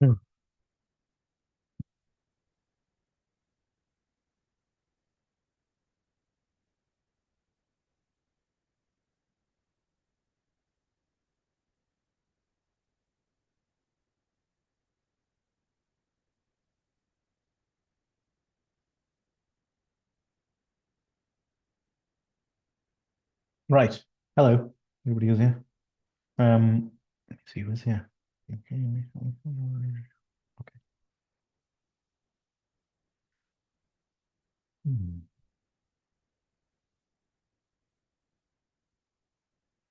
Hmm. Right. Hello. Everybody is here. Let me see who's here. Okay. Hmm.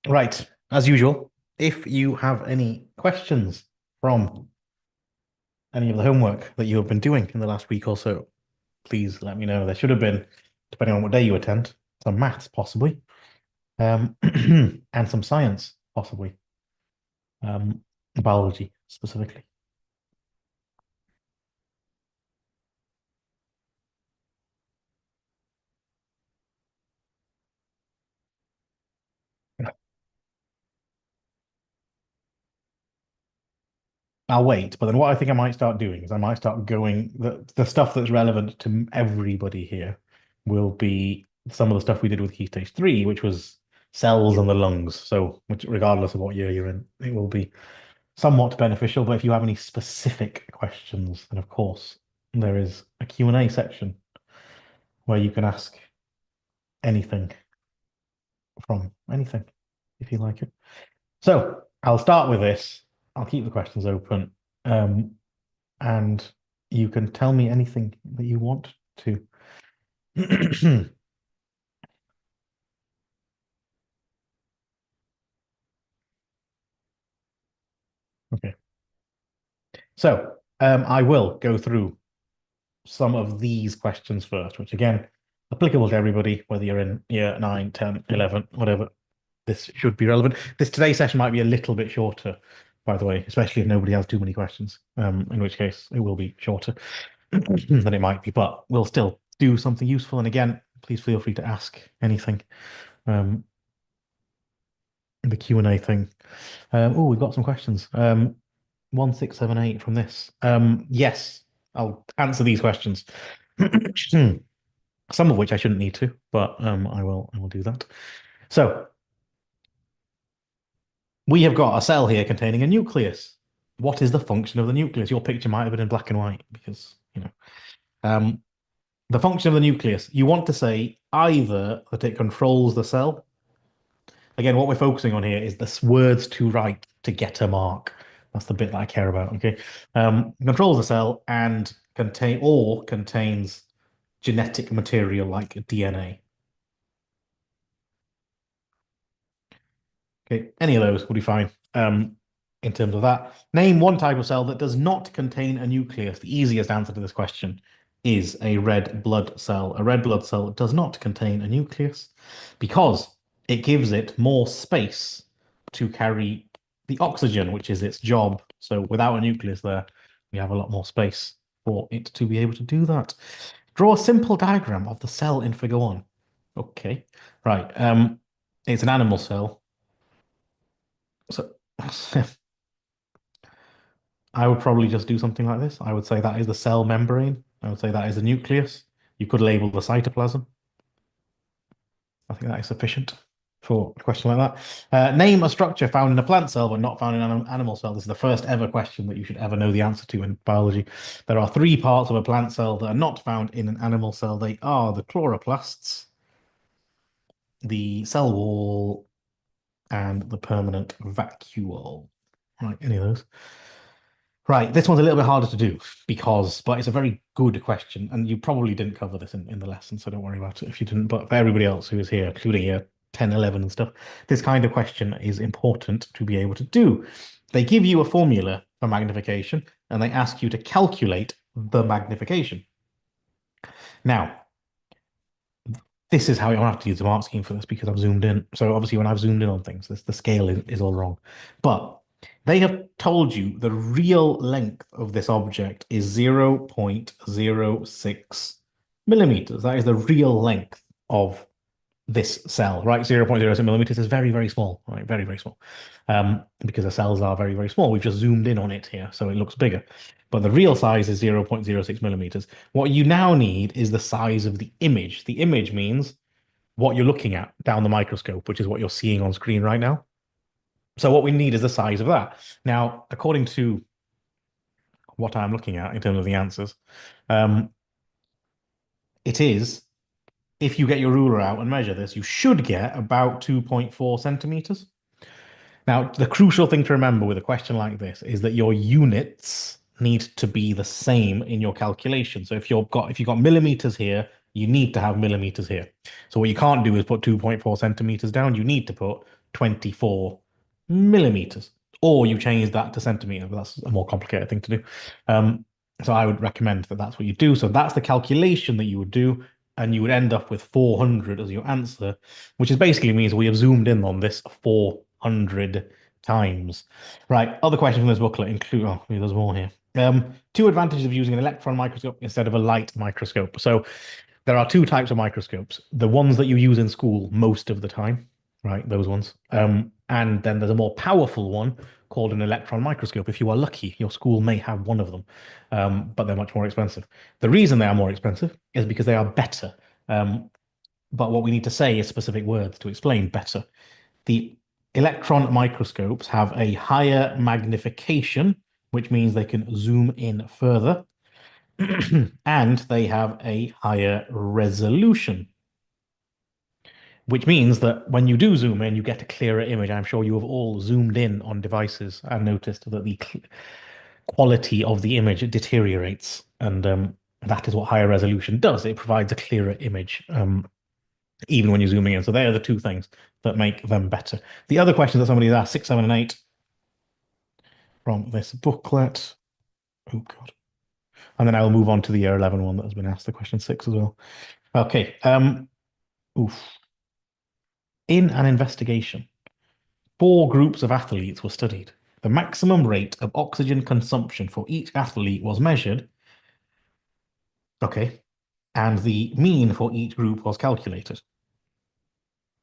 Right. As usual, if you have any questions from any of the homework that you have been doing in the last week or so, please let me know. There should have been, depending on what day you attend, some maths possibly, and some science possibly, um, biology specifically. I'll wait, but then what I think I might start doing is I might start going the stuff that's relevant to everybody here will be some of the stuff we did with Key Stage 3, which was cells and the lungs. So, which, regardless of what year you're in, it will be somewhat beneficial. But if you have any specific questions, then of course there is a Q&A section where you can ask anything from anything if you like it. So I'll start with this. I'll keep the questions open. And you can tell me anything that you want to. Okay. So I will go through some of these questions first, which again, applicable to everybody, whether you're in year 9, 10, 11, whatever. This should be relevant. This today's session might be a little bit shorter, by the way, especially if nobody has too many questions, in which case it will be shorter than it might be, but we'll still do something useful. And again, please feel free to ask anything. Um, the Q&A thing. Oh, we've got some questions. 1678 from this. Yes, I'll answer these questions. Some of which I shouldn't need to, but I will do that. So we have got a cell here containing a nucleus. What is the function of the nucleus? Your picture might have been in black and white because, Um, the function of the nucleus. You want to say either that it controls the cell. Again, what we're focusing on here is the words to write to get a mark. That's the bit that I care about. Okay. Controls the cell and contains genetic material like DNA. Okay, any of those will be fine. In terms of that, name one type of cell that does not contain a nucleus. The easiest answer to this question is a red blood cell. A red blood cell does not contain a nucleus because it gives it more space to carry the oxygen, which is its job. So without a nucleus there, we have a lot more space for it to be able to do that. Draw a simple diagram of the cell in figure one. Okay, right. It's an animal cell. So I would probably just do something like this. I would say that is the cell membrane. I would say that is the nucleus. You could label the cytoplasm. I think that is sufficient for a question like that. Name a structure found in a plant cell but not found in an animal cell. This is the first ever question that you should ever know the answer to in biology. There are three parts of a plant cell that are not found in an animal cell. They are the chloroplasts, the cell wall, and the permanent vacuole. Right, any of those? Right, this one's a little bit harder to do but it's a very good question, and you probably didn't cover this in the lesson, so don't worry about it if you didn't. But for everybody else who is here, including year 10, 11 and stuff, this kind of question is important to be able to do. They give you a formula for magnification, and they ask you to calculate the magnification. Now, this is how I have to use the mark scheme for this because I've zoomed in. So obviously, when I've zoomed in on things, the scale is all wrong. But they have told you the real length of this object is 0.06 millimeters. That is the real length of this cell, right? 0.06 millimeters is very, very small, right? Very, very small. Because the cells are very, very small. We've just zoomed in on it here, so it looks bigger. But the real size is 0.06 millimeters. What you now need is the size of the image. The image means what you're looking at down the microscope, which is what you're seeing on screen right now. So what we need is the size of that. Now, according to what I'm looking at in terms of the answers, um, it is, if you get your ruler out and measure this, you should get about 2.4 centimeters. Now, the crucial thing to remember with a question like this is that your units need to be the same in your calculation. So if you've got millimeters here, you need to have millimeters here. So what you can't do is put 2.4 centimeters down. You need to put 24 millimeters, or you change that to centimeter. But that's a more complicated thing to do. Um, so I would recommend that that's what you do. So that's the calculation that you would do, and you would end up with 400 as your answer, which is basically means we have zoomed in on this 400 times. Right. Other questions from this booklet include, oh, there's more here. Two advantages of using an electron microscope instead of a light microscope. So there are two types of microscopes. The ones that you use in school most of the time, right? Those ones. And then there's a more powerful one called an electron microscope. If you are lucky, your school may have one of them, but they're much more expensive. The reason they are more expensive is because they are better. Um, but what we need to say is specific words to explain better. The electron microscopes have a higher magnification, which means they can zoom in further, and they have a higher resolution, which means that when you do zoom in, you get a clearer image. I'm sure you have all zoomed in on devices and noticed that the quality of the image deteriorates, and that is what higher resolution does. It provides a clearer image. Even when you're zooming in. So they are the two things that make them better. The other questions that somebody asked, 6, 7, and 8 from this booklet. Oh, God. And then I will move on to the year 11 one that has been asked, the question 6 as well. Okay. Oof. In an investigation, 4 groups of athletes were studied. The maximum rate of oxygen consumption for each athlete was measured. Okay. And the mean for each group was calculated.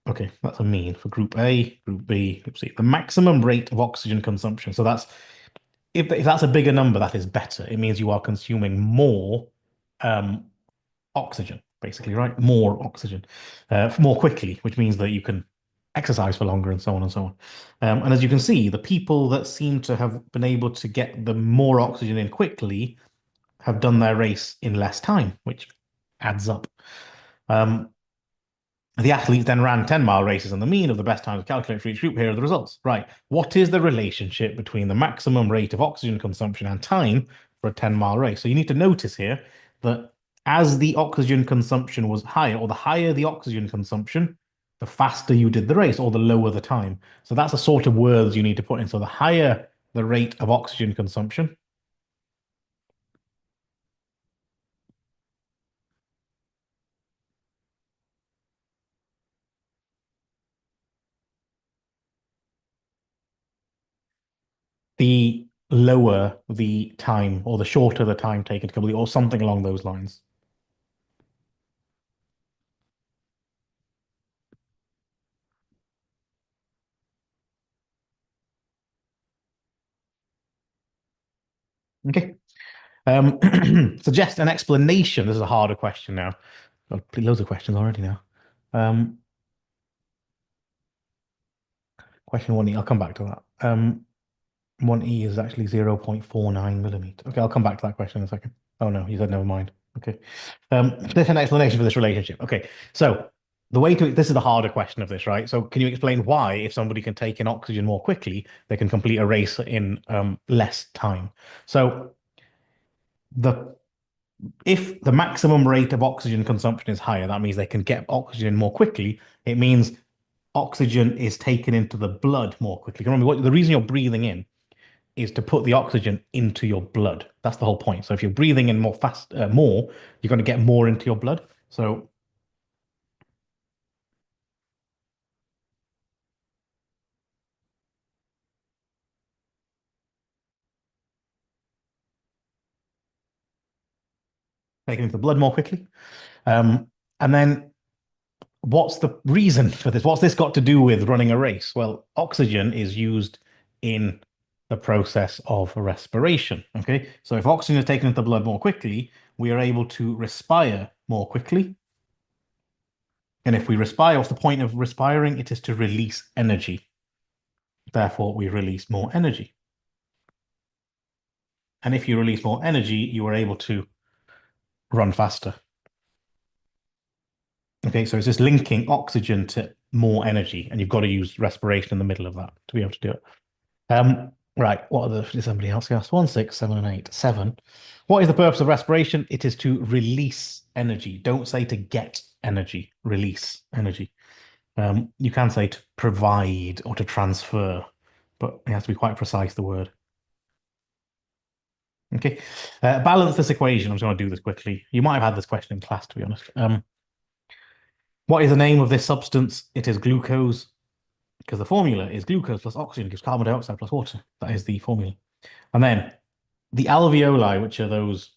Okay, that's a mean for group A, group B, group C. The maximum rate of oxygen consumption. So that's if that's a bigger number, that is better. It means you are consuming more um, oxygen, basically, right? More oxygen, more quickly, which means that you can exercise for longer and so on and so on. And as you can see, the people that seem to have been able to get the more oxygen in quickly have done their race in less time, which adds up. Um, the athletes then ran 10-mile races, and the mean of the best times calculated for each group. Here are the results. Right. What is the relationship between the maximum rate of oxygen consumption and time for a 10-mile race? So you need to notice here that as the oxygen consumption was higher, or the higher the oxygen consumption, the faster you did the race, or the lower the time. So that's the sort of words you need to put in. So the higher the rate of oxygen consumption, the lower the time, or the shorter the time taken to complete, or something along those lines. Okay. Suggest an explanation. This is a harder question now. Got loads of questions already now. Um, question 1E, I'll come back to that. 1E is actually 0.49 millimeter. Okay, I'll come back to that question in a second. Oh no, you said never mind. Okay. There's an explanation for this relationship. Okay, so this is the harder question of this, right? So can you explain why, if somebody can take in oxygen more quickly, they can complete a race in less time? So the if the maximum rate of oxygen consumption is higher, that means they can get oxygen more quickly. It means oxygen is taken into the blood more quickly. Remember, the reason you're breathing in is to put the oxygen into your blood. That's the whole point. So if you're breathing in more, you're going to get more into your blood. So taken into the blood more quickly. Um, and then what's the reason for this? What's this got to do with running a race? Well, oxygen is used in the process of respiration. Okay, so if oxygen is taken into the blood more quickly, we are able to respire more quickly. And if we respire, what's the point of respiring? It is to release energy. Therefore, we release more energy. And if you release more energy, you are able to run faster. Okay, so it's just linking oxygen to more energy, and you've got to use respiration in the middle of that to be able to do it. Right, what are the, did somebody else ask? 1, 6, 7, and 8. 7. What is the purpose of respiration? It is to release energy. Don't say to get energy, release energy. You can say to provide or to transfer, but it has to be quite precise, the word. Okay. Balance this equation. I'm just going to do this quickly. You might have had this question in class, to be honest. What is the name of this substance? It is glucose, because the formula is glucose plus oxygen gives carbon dioxide plus water. That is the formula. And then the alveoli, which are those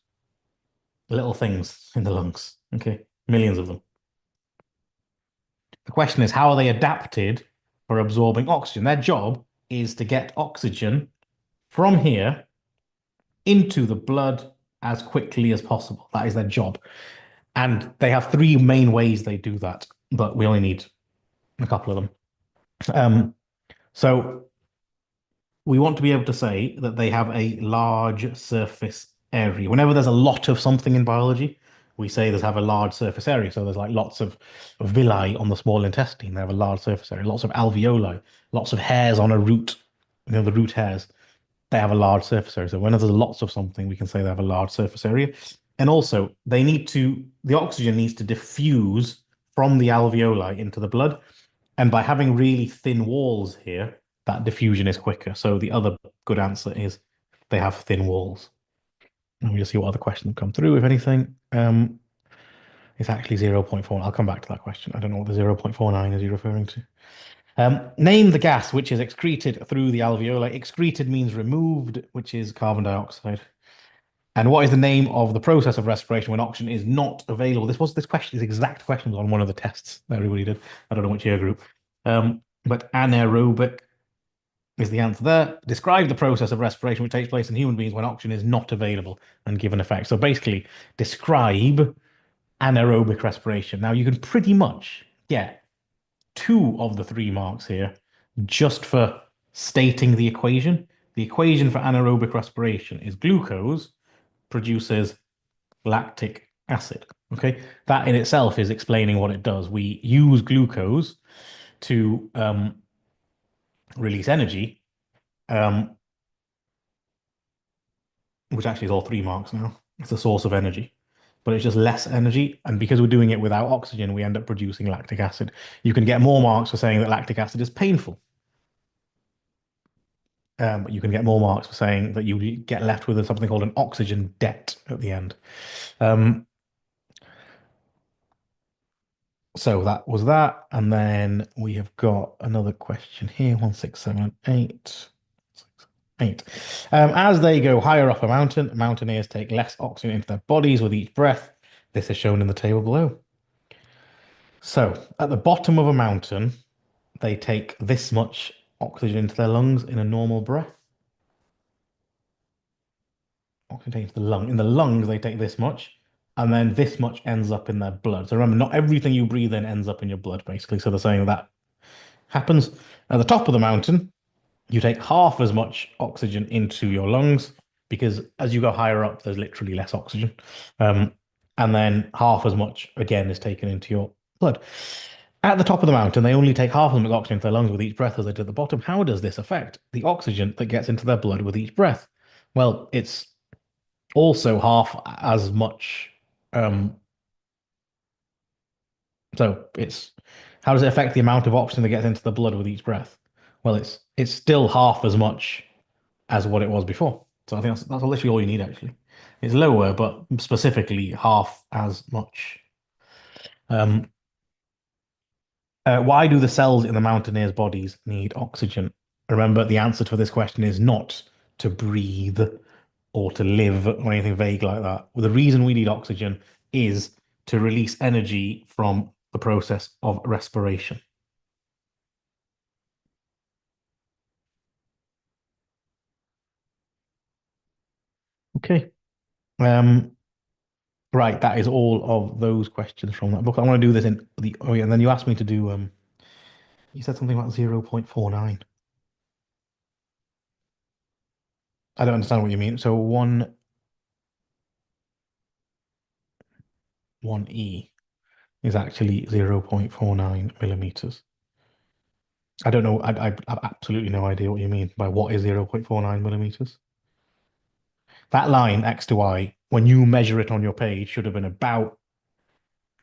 little things in the lungs, okay, millions of them. The question is, how are they adapted for absorbing oxygen? Their job is to get oxygen from here into the blood as quickly as possible. That is their job. And they have three main ways they do that, but we only need a couple of them. So we want to be able to say that they have a large surface area. Whenever there's a lot of something in biology, we say they have a large surface area. So there's like lots of villi on the small intestine. They have a large surface area. Lots of alveoli, lots of hairs on a root, the root hairs. They have a large surface area. So whenever there's lots of something, we can say they have a large surface area. And also, the oxygen needs to diffuse from the alveoli into the blood. And by having really thin walls here, that diffusion is quicker. So the other good answer is they have thin walls. Let me just see what other questions have come through, if anything. It's actually 0.4. I'll come back to that question. I don't know what the 0.49 is you're referring to. Name the gas which is excreted through the alveoli. Excreted means removed, which is carbon dioxide. And what is the name of the process of respiration when oxygen is not available? This exact question was on one of the tests that everybody did. I don't know which year group. But anaerobic is the answer there. Describe the process of respiration which takes place in human beings when oxygen is not available and given effect. So basically, describe anaerobic respiration. Now you can pretty much get 2 of the 3 marks here just for stating the equation. The equation for anaerobic respiration is glucose produces lactic acid. Okay, that in itself is explaining what it does. We use glucose to release energy, um, which actually is all 3 marks now. It's a source of energy, but it's just less energy. And because we're doing it without oxygen, we end up producing lactic acid. You can get more marks for saying that lactic acid is painful. But you can get more marks for saying that you get left with something called an oxygen debt at the end. Um, so that was that. And then we have got another question here, 1, 6, 7, 8. 8. As they go higher up a mountain, mountaineers take less oxygen into their bodies with each breath. This is shown in the table below. So at the bottom of a mountain, they take this much oxygen into their lungs in a normal breath. Oxygen into the lung. In the lungs, they take this much, and then this much ends up in their blood. So remember, not everything you breathe in ends up in your blood, basically. So they're saying that happens. At the top of the mountain, you take half as much oxygen into your lungs because as you go higher up, there's literally less oxygen. And then half as much, again, is taken into your blood. At the top of the mountain, they only take half as much oxygen into their lungs with each breath as they do at the bottom. How does this affect the oxygen that gets into their blood with each breath? Well, it's also half as much. So it's how does it affect the amount of oxygen that gets into the blood with each breath? Well, it's still half as much as what it was before. So I think that's literally all you need actually. It's lower, but specifically half as much. Um, why do the cells in the mountaineers' bodies need oxygen? Remember, the answer to this question is not to breathe or to live or anything vague like that. Well, the reason we need oxygen is to release energy from the process of respiration? Okay. Um, right, that is all of those questions from that book. I want to do this in the oh yeah, and then you asked me to do you said something about 0.49. I don't understand what you mean. So one E is actually 0.49 millimeters. I don't know. I have absolutely no idea what you mean by what is 0.49 millimeters. That line X to Y, when you measure it on your page, should have been about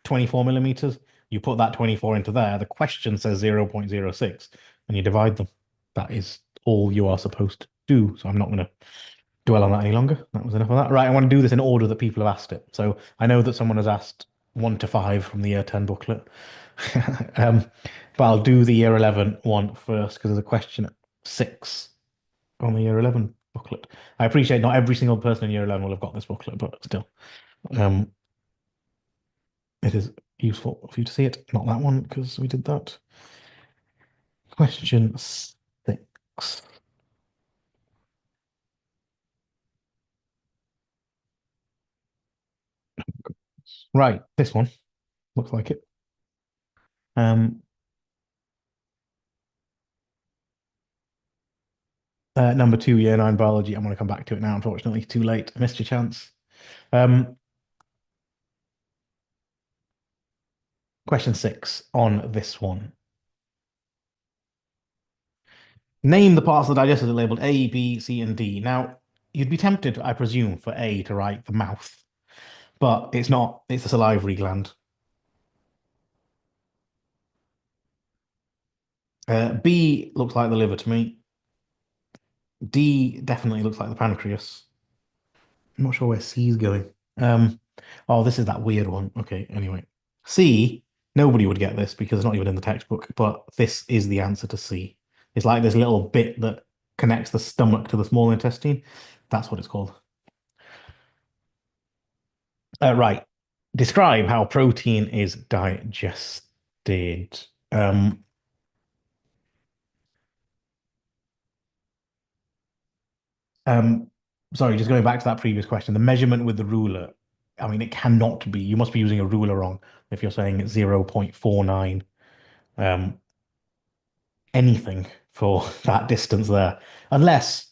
24 millimeters. You put that 24 into there. The question says 0.06, and you divide them. That is all you are supposed to do. So I'm not going to dwell on that any longer. That was enough of that. Right, I want to do this in order that people have asked it. So I know that someone has asked 1 to 5 from the year 10 booklet. um, but I'll do the year 11 one first because there's a question at 6 on the year 11 booklet. I appreciate not every single person in year 11 will have got this booklet, but still, um, it is useful for you to see it. Not that one because we did that. Question 6. Right, this one looks like it. Um, number 2, year 9 biology. I'm going to come back to it now. Unfortunately, too late. Missed your chance. Um, question 6 on this one. Name the parts of the digestive labeled A, B, C, and D. Now, you'd be tempted, I presume, for A to write the mouth, but it's not. It's the salivary gland. B looks like the liver to me. D definitely looks like the pancreas. I'm not sure where C is going. Oh, this is that weird one. Okay, anyway. C, nobody would get this because it's not even in the textbook, but this is the answer to C. It's like this little bit that connects the stomach to the small intestine. That's what it's called. Right. Describe how protein is digested. Um, um, sorry, just going back to that previous question, the measurement with the ruler. I mean, it cannot be. You must be using a ruler wrong if you're saying it's 0.49 um, anything for that distance there. Unless,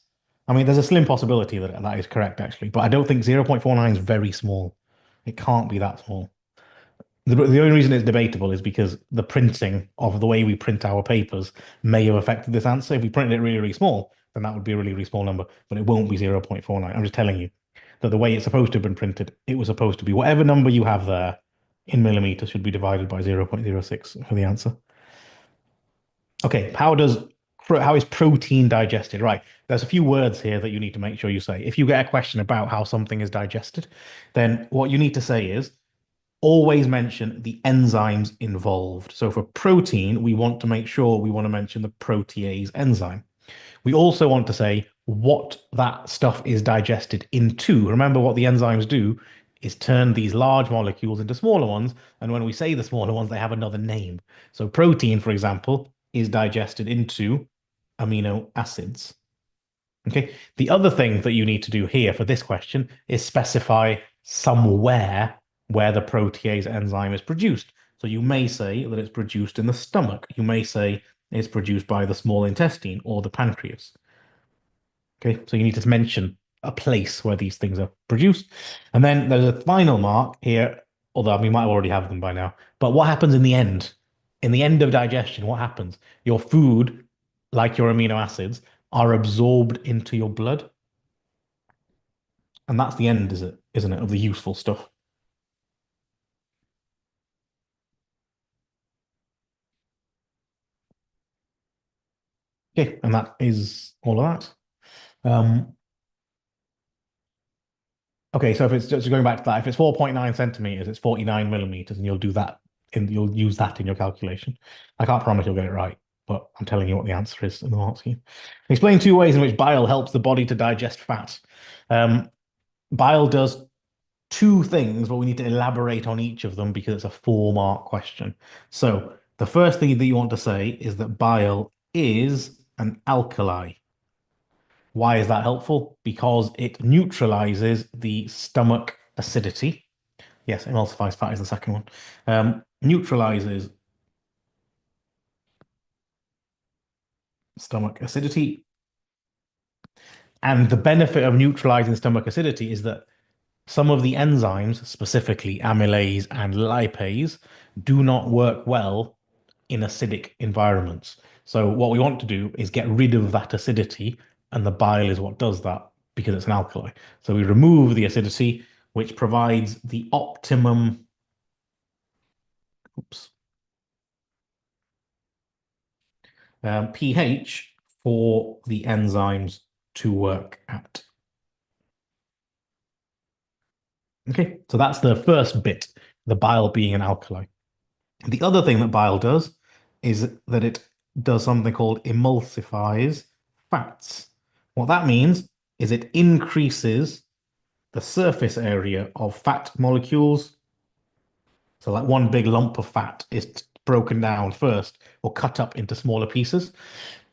I mean, there's a slim possibility that that is correct actually, but I don't think 0.49 is very small. It can't be that small. The only reason it's debatable is because the printing of the way we print our papers may have affected this answer. If we printed it really, really small, then that would be a really, really small number, but it won't be 0.49. I'm just telling you that the way it's supposed to have been printed, it was supposed to be whatever number you have there in millimeters should be divided by 0.06 for the answer. Okay, how is protein digested? Right. There's a few words here that you need to make sure you say. If you get a question about how something is digested, then what you need to say is always mention the enzymes involved. So for protein, we want to make sure we want to mention the protease enzyme. We also want to say what that stuff is digested into. Remember what the enzymes do is turn these large molecules into smaller ones. And when we say the smaller ones, they have another name. So protein, for example, is digested into amino acids. Okay. The other thing that you need to do here for this question is specify somewhere where the protease enzyme is produced. So you may say that it's produced in the stomach. You may say it's produced by the small intestine or the pancreas. Okay, so you need to mention a place where these things are produced. And then there's a final mark here, although we might already have them by now. But what happens in the end? In the end of digestion, what happens? Your food, like your amino acids, are absorbed into your blood. And that's the end, is it? Isn't it, of the useful stuff? Okay, and that is all of that. Okay, so if it's just going back to that, if it's 4.9 centimeters, it's 49 millimeters, and you'll use that in your calculation. I can't promise you'll get it right, but I'm telling you what the answer is in the mark scheme. Explain 2 ways in which bile helps the body to digest fat. Um, Bile does two things, but we need to elaborate on each of them because it's a 4 mark question. So the first thing that you want to say is that bile is an alkali. Why is that helpful? Because it neutralizes the stomach acidity. Yes, emulsifies fat is the second one. Neutralizes stomach acidity. And the benefit of neutralizing stomach acidity is that some of the enzymes, specifically amylase and lipase, do not work well in acidic environments. So what we want to do is get rid of that acidity, and the bile is what does that because it's an alkali. So we remove the acidity, which provides the optimum, oops, pH for the enzymes to work at. Okay, so that's the first bit, the bile being an alkali. The other thing that bile does is that it does something called emulsifies fats. What that means is it increases the surface area of fat molecules. So, like one big lump of fat is broken down first or cut up into smaller pieces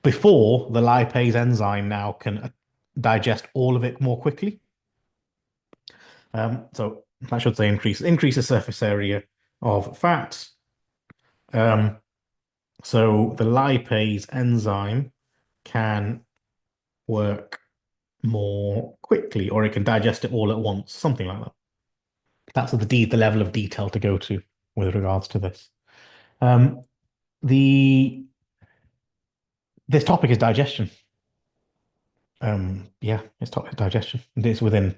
before the lipase enzyme now can digest all of it more quickly. So, I should say increases surface area of fat. Um, So the lipase enzyme can work more quickly, or it can digest it all at once, something like that. That's the level of detail to go to with regards to this. Um, the this topic is digestion. Yeah, this topic is digestion. It's within.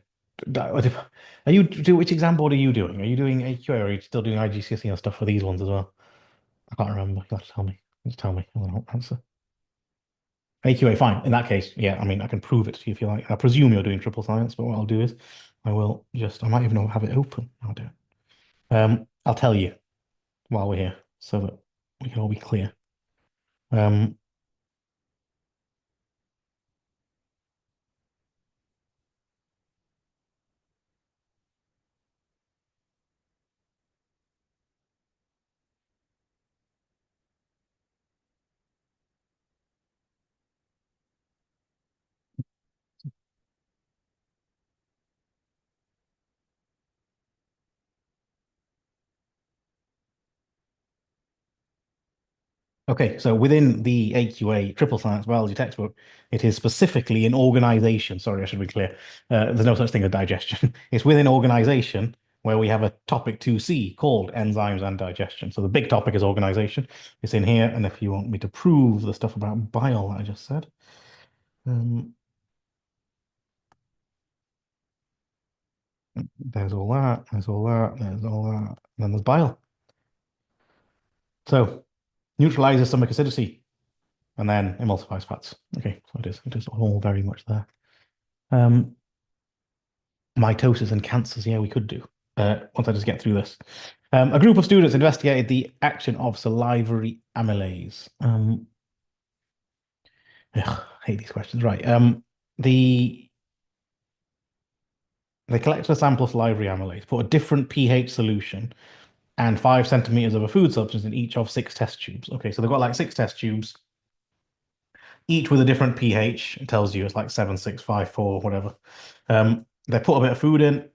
Are you which exam board are you doing? Are you doing AQA or are you still doing IGCSE and stuff for these ones as well? I can't remember. You have to tell me. Just tell me. I won't answer. AQA, fine. In that case, yeah, I mean, I can prove it to you if you like. I presume you're doing triple science, but what I'll do is I might even have it open. I'll do it. I'll tell you while we're here so that we can all be clear. Um, okay, so within the AQA triple science biology textbook, it is specifically in organization. Sorry, I should be clear. There's no such thing as digestion. It's within organization where we have a topic 2C called enzymes and digestion. So the big topic is organization. It's in here. And if you want me to prove the stuff about bile that I just said, um, there's all that, there's all that, there's all that, and then there's bile. So neutralizes stomach acidity and then emulsifies fats. Okay, so it is all very much there. Um, Mitosis and cancers, yeah, we could do. Once I just get through this. A group of students investigated the action of salivary amylase. Ugh, I hate these questions. Right. The they collected a sample of salivary amylase, put a different pH solution and 5 centimeters of a food substance in each of 6 test tubes. Okay, so they've got like 6 test tubes, each with a different pH. It tells you it's like 7, 6, 5, 4, whatever. They put a bit of food in,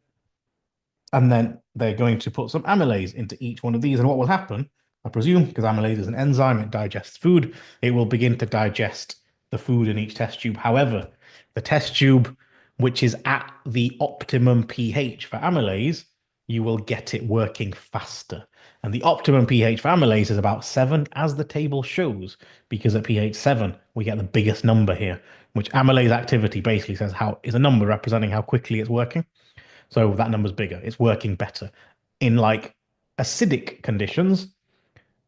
and then they're going to put some amylase into each one of these. And what will happen, I presume, because amylase is an enzyme, it digests food, it will begin to digest the food in each test tube. However, the test tube, which is at the optimum pH for amylase, you will get it working faster. And the optimum pH for amylase is about 7, as the table shows, because at pH 7, we get the biggest number here, which amylase activity basically says how is a number representing how quickly it's working. So that number's bigger. It's working better. In like acidic conditions,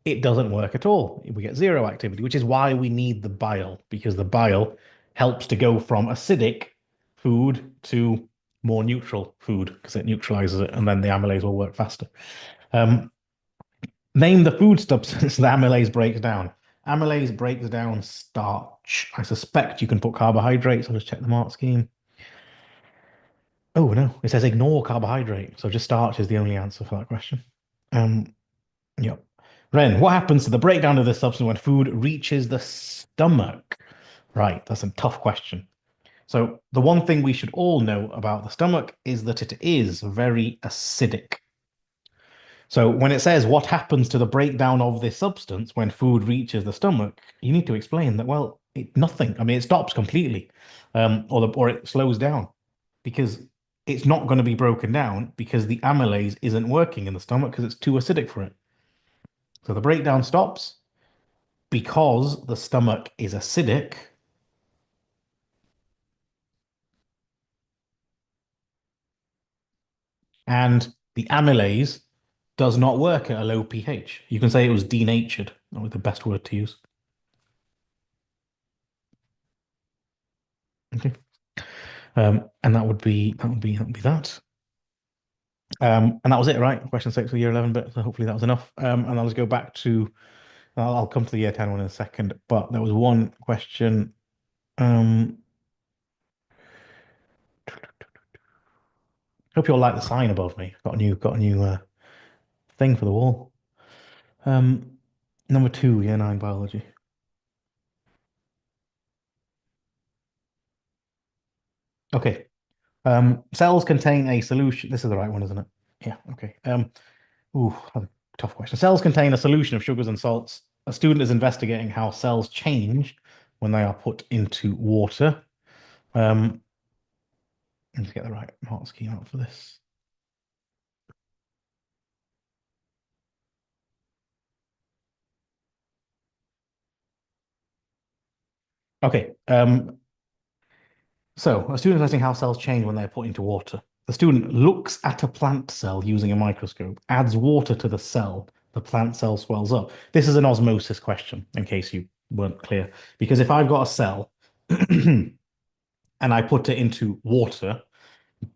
it doesn't work at all. We get zero activity, which is why we need the bile, because the bile helps to go from acidic food to more neutral food because it neutralizes it, and then the amylase will work faster. Um, Name the food substance that amylase breaks down. Amylase breaks down starch. I suspect you can put carbohydrates. I'll just check the mark scheme. Oh no, it says ignore carbohydrate. So just starch is the only answer for that question. Um, yep. Ren, what happens to the breakdown of this substance when food reaches the stomach? Right, that's a tough question. So the one thing we should all know about the stomach is that it is very acidic. So when it says what happens to the breakdown of this substance when food reaches the stomach, you need to explain that, well, nothing. I mean, it stops completely, or it slows down because it's not going to be broken down because the amylase isn't working in the stomach because it's too acidic for it. So the breakdown stops because the stomach is acidic and the amylase does not work at a low pH. You can say it was denatured, or the best word to use. Okay. And that would be that. And that was it, right? Question six of the year 11 bit. So hopefully that was enough. And I'll just go back to, I'll come to the year 10 one in a second. But there was one question. Um, Hope you all like the sign above me. Got a new thing for the wall. Um, Number two, year nine biology. Okay. Cells contain a solution. This is the right one, isn't it? Yeah. Okay. That's a tough question. Cells contain a solution of sugars and salts. A student is investigating how cells change when they are put into water. Um, Let's get the right mark scheme out for this. Okay. So a student is assessing how cells change when they're put into water. The student looks at a plant cell using a microscope, adds water to the cell. The plant cell swells up. This is an osmosis question, in case you weren't clear. Because if I've got a cell and I put it into water,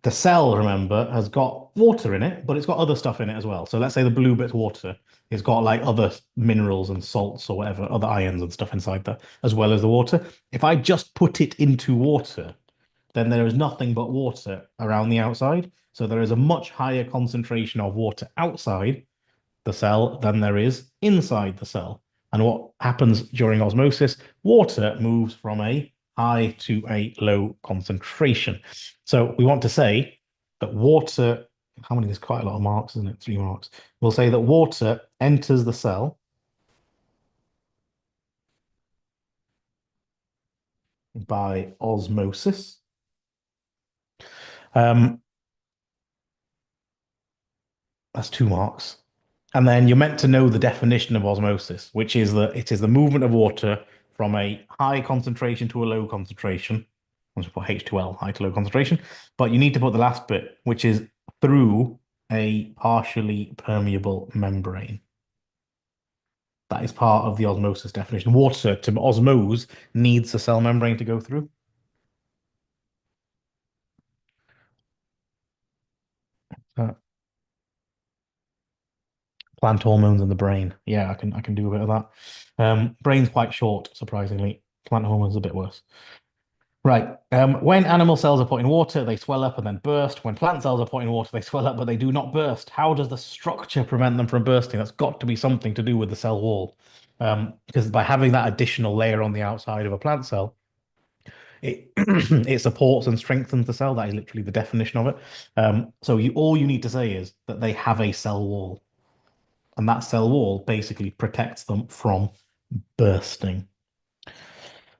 the cell, remember, has got water in it, but it's got other stuff in it as well. So let's say the blue bit's water. It's got like other minerals and salts or whatever, other ions and stuff inside there, as well as the water. If I just put it into water, then there is nothing but water around the outside. So there is a much higher concentration of water outside the cell than there is inside the cell. And what happens during osmosis? Water moves from a high to a low concentration. So we want to say that water, how many? There's quite a lot of marks, isn't it? 3 marks. We'll say that water enters the cell by osmosis. Um, that's 2 marks. And then you're meant to know the definition of osmosis, which is that it is the movement of water from a high concentration to a low concentration. Once we put H2L, high to low concentration. But you need to put the last bit, which is through a partially permeable membrane. That is part of the osmosis definition. Water to osmose needs a cell membrane to go through. Uh, Plant hormones in the brain. Yeah, I can do a bit of that. Brain's quite short, surprisingly. Plant hormones a bit worse. Right. When animal cells are put in water, they swell up and then burst. When plant cells are put in water, they swell up, but they do not burst. How does the structure prevent them from bursting? That's got to be something to do with the cell wall. Because by having that additional layer on the outside of a plant cell, it it supports and strengthens the cell. That is literally the definition of it. So all you need to say is that they have a cell wall, and that cell wall basically protects them from bursting.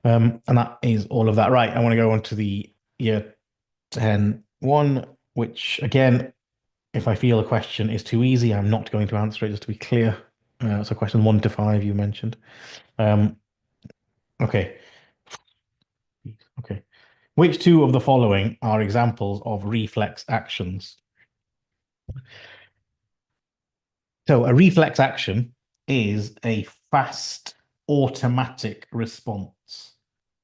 And that is all of that. Right. I want to go on to the year 10 one, which again, if I feel a question is too easy, I'm not going to answer it, just to be clear. So question 1 to 5 you mentioned. Um, okay. Okay. Which two of the following are examples of reflex actions? So a reflex action is a fast automatic response.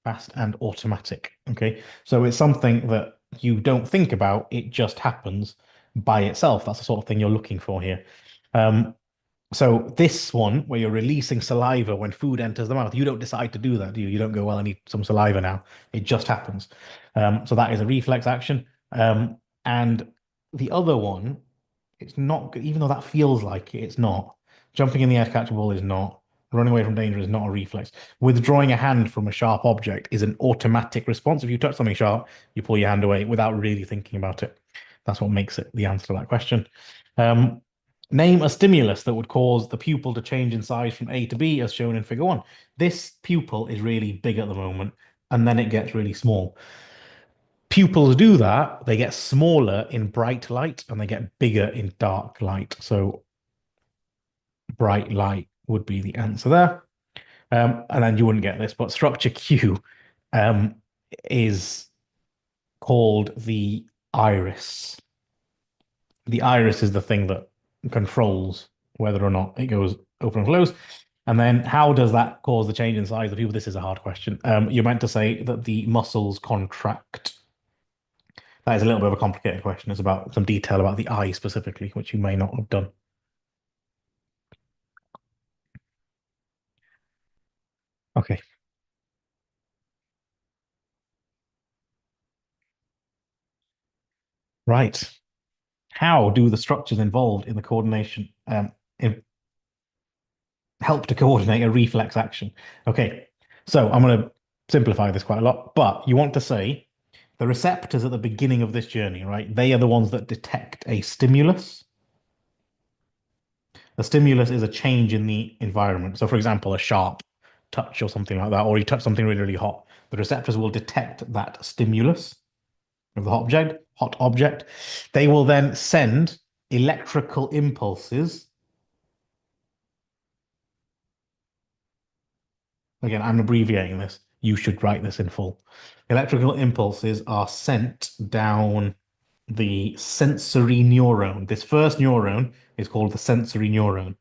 Fast and automatic. Okay. So it's something that you don't think about, it just happens by itself. That's the sort of thing you're looking for here. Um, so this one, where you're releasing saliva when food enters the mouth, you don't decide to do that, do you? You don't go, well, I need some saliva now. It just happens. So that is a reflex action. And the other one, it's not good, even though that feels like it, it's not. Jumping in the air to catch a ball is not. Running away from danger is not a reflex. Withdrawing a hand from a sharp object is an automatic response. If you touch something sharp, you pull your hand away without really thinking about it. That's what makes it the answer to that question. Um, Name a stimulus that would cause the pupil to change in size from A to B, as shown in figure one. This pupil is really big at the moment, and then it gets really small. Pupils do that, they get smaller in bright light and they get bigger in dark light. So bright light would be the answer there. And then you wouldn't get this, but structure Q um, is called the iris. The iris is the thing that controls whether or not it goes open and close. And then how does that cause the change in size of people? This is a hard question. You're meant to say that the muscles contract. That is a little bit of a complicated question. It's about some detail about the eye specifically, which you may not have done. Okay, right. How do the structures involved in the coordination help to coordinate a reflex action? Okay, so I'm going to simplify this quite a lot, but you want to say the receptors at the beginning of this journey, right? They are the ones that detect a stimulus. A stimulus is a change in the environment. So, for example, a sharp touch or something like that, or you touch something really, really hot. The receptors will detect that stimulus of the hot object. They will then send electrical impulses. Again, I'm abbreviating this. You should write this in full. Electrical impulses are sent down the sensory neuron. This first neuron is called the sensory neuron.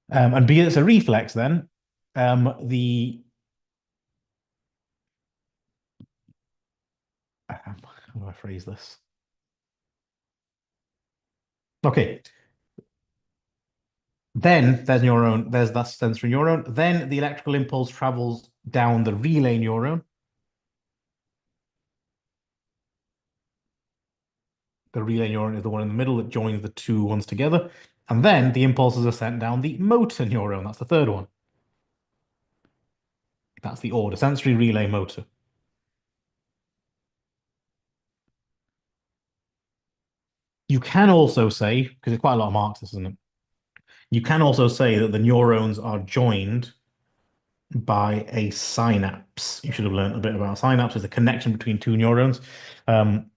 And because it's a reflex, then the how do I phrase this? Okay, then there's that sensory neuron. Then the electrical impulse travels down the relay neuron. The relay neuron is the one in the middle that joins the two ones together. And then the impulses are sent down the motor neuron. That's the third one. That's the order. Sensory, relay, motor. You can also say, because it's quite a lot of marks, this isn't it? You can also say that the neurons are joined by a synapse. You should have learned a bit about synapse. It's a connection between two neurons. Um,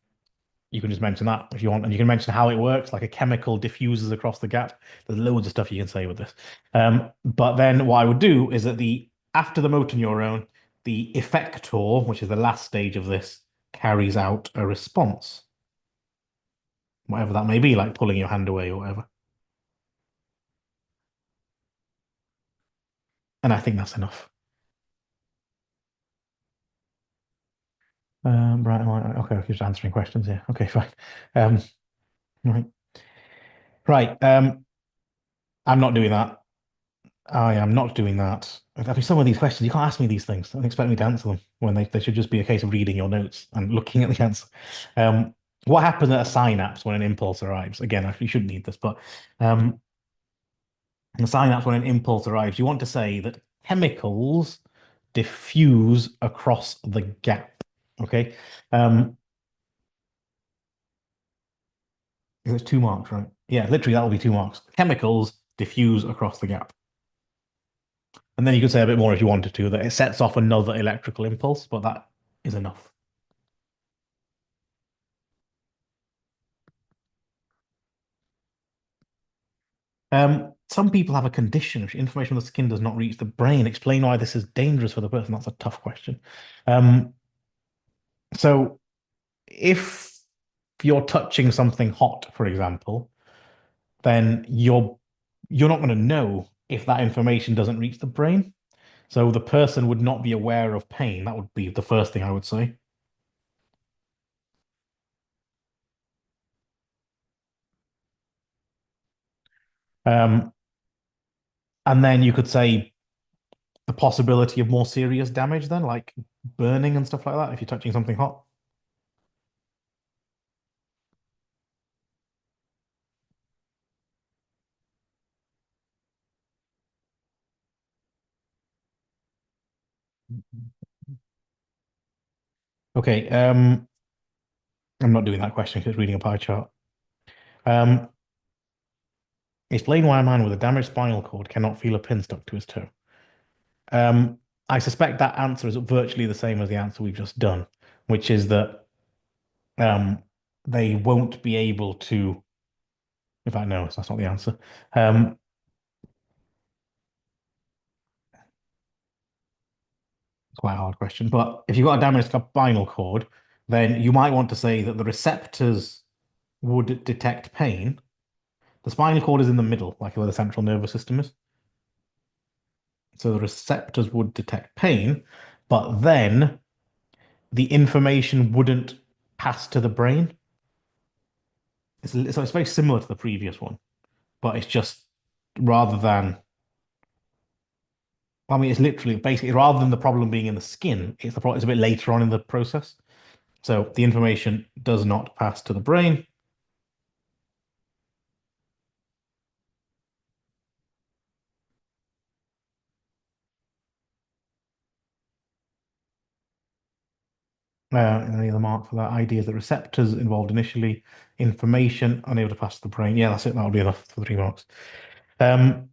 you can just mention that if you want, and you can mention how it works, like a chemical diffuses across the gap. There's loads of stuff you can say with this. But then what I would do is that the after the motor neuron, the effector, which is the last stage of this, carries out a response, whatever that may be, like pulling your hand away or whatever. And I think that's enough. Right. Okay, just answering questions here. Okay, fine. Um, right. Right. I'm not doing that. I am not doing that. I mean, some of these questions, you can't ask me these things. Don't expect me to answer them when they should just be a case of reading your notes and looking at the answer. Um, what happens at a synapse when an impulse arrives? Again, you shouldn't need this, but um, a synapse when an impulse arrives, you want to say that chemicals diffuse across the gap. Okay. Um, it's 2 marks, right? Yeah, literally, that will be 2 marks. Chemicals diffuse across the gap. And then you could say a bit more if you wanted to, that it sets off another electrical impulse, but that is enough. Some people have a condition if information on the skin does not reach the brain. Explain why this is dangerous for the person. That's a tough question. Um, so if you're touching something hot, for example, then you're not going to know if that information doesn't reach the brain. So the person would not be aware of pain. That would be the first thing I would say. Um, and then you could say the possibility of more serious damage then, like burning and stuff like that if you're touching something hot? Okay, I'm not doing that question because it's reading a pie chart. Um, explain why a man with a damaged spinal cord cannot feel a pin stuck to his toe. Um, I suspect that answer is virtually the same as the answer we've just done, which is that um, they won't be able to. In fact, no, that's not the answer. Um, it's quite a hard question, but if you've got a damaged spinal cord, then you might want to say that the receptors would detect pain. The spinal cord is in the middle, like where the central nervous system is. So the receptors would detect pain, but then the information wouldn't pass to the brain. So it's very similar to the previous one, but it's just rather than, I mean, it's literally basically rather than the problem being in the skin, it's a bit later on in the process. So the information does not pass to the brain. Any other mark for that idea is that receptors involved initially, information unable to pass to the brain. Yeah, that's it. That'll be enough for 3 marks. Um,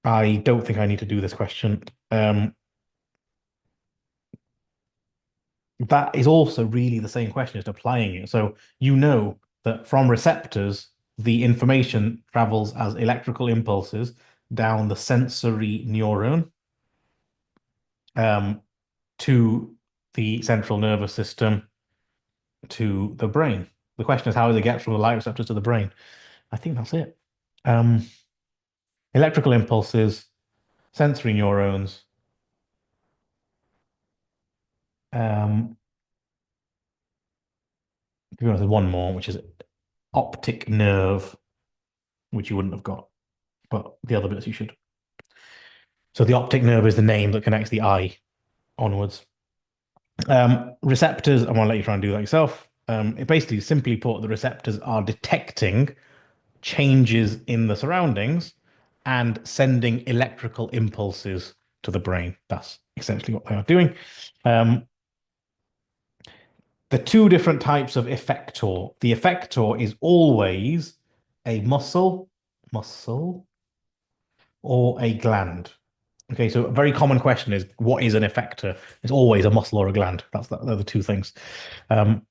I don't think I need to do this question. That is also really the same question, just applying it. So you know that from receptors, the information travels as electrical impulses down the sensory neuron um, to the central nervous system to the brain. The question is, how does it get from the light receptors to the brain? I think that's it. Um, electrical impulses, sensory neurons. Um, to be honest, there's one more, which is optic nerve, which you wouldn't have got, but the other bits you should. So the optic nerve is the name that connects the eye onwards. Receptors, I want to let you try and do that yourself. It basically, simply put, the receptors are detecting changes in the surroundings and sending electrical impulses to the brain. That's essentially what they are doing. Um, the two different types of effector. The effector is always a muscle, or a gland. Okay, so a very common question is, what is an effector? It's always a muscle or a gland. They're the two things. Um,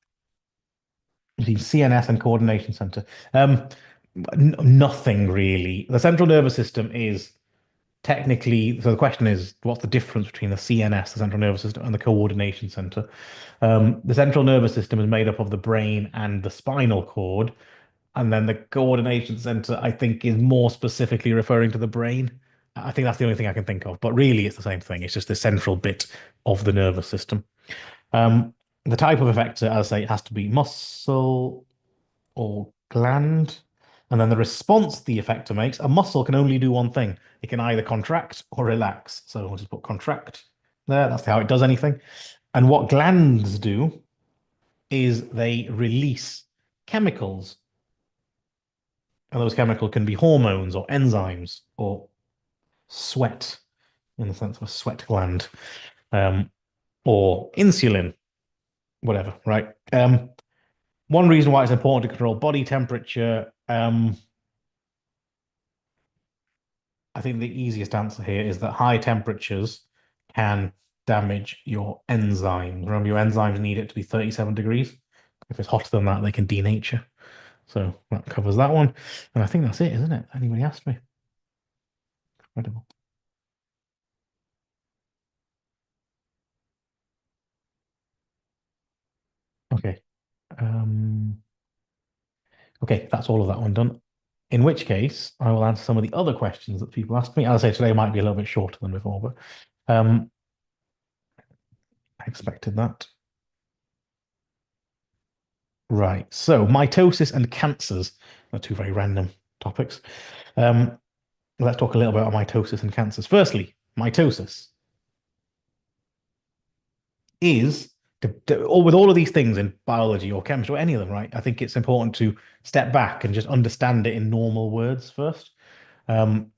the CNS and coordination center. Nothing really. The central nervous system is technically, so the question is, what's the difference between the CNS, the central nervous system, and the coordination center? The central nervous system is made up of the brain and the spinal cord, and then the coordination center, I think, is more specifically referring to the brain. I think that's the only thing I can think of, but really it's the same thing. It's just the central bit of the nervous system. Um, the type of effector, as I say, it has to be muscle or gland. And then the response the effector makes, a muscle can only do one thing. It can either contract or relax. So we'll just put contract there. That's how it does anything. And what glands do is they release chemicals. And those chemicals can be hormones or enzymes or sweat, in the sense of a sweat gland, um, or insulin, whatever, right? One reason why it's important to control body temperature, I think the easiest answer here is that high temperatures can damage your enzymes. Remember, your enzymes need it to be 37 degrees. If it's hotter than that, they can denature. So that covers that one. And I think that's it, isn't it? Anybody asked me? Incredible. Okay. Um, okay, that's all of that one done. In which case, I will answer some of the other questions that people asked me. As I say, today might be a little bit shorter than before, but I expected that. Right. So mitosis and cancers are two very random topics. Um, let's talk a little bit about mitosis and cancers. Firstly, mitosis. is or with all of these things in biology or chemistry or any of them, right? I think it's important to step back and just understand it in normal words first. And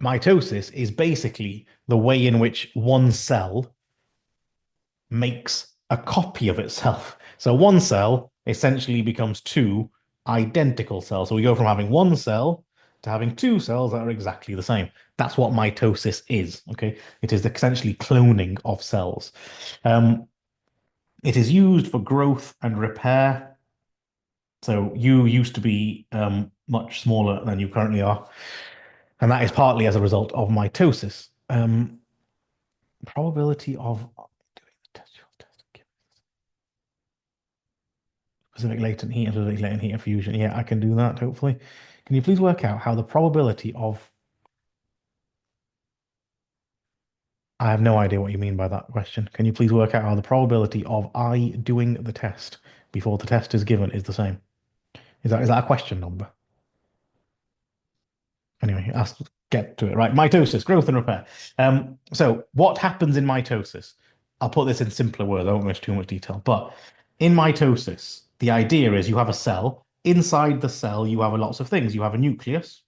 mitosis is basically the way in which one cell makes a copy of itself. So one cell essentially becomes two identical cells. So we go from having one cell to having two cells that are exactly the same. That's what mitosis is. Okay, it is essentially cloning of cells. Um, it is used for growth and repair. So you used to be much smaller than you currently are, and that is partly as a result of mitosis. Probability of doing the test specific latent heat and specific latent heat and fusion. Yeah, I can do that, hopefully. Can you please work out how the probability of... I have no idea what you mean by that question. Can you please work out how the probability of I doing the test before the test is given is the same? Is that a question number? Anyway, let's get to it. Right, mitosis, growth and repair. So what happens in mitosis? I'll put this in simpler words. I won't go into too much detail. But in mitosis, the idea is you have a cell. Inside the cell, you have lots of things. You have a nucleus,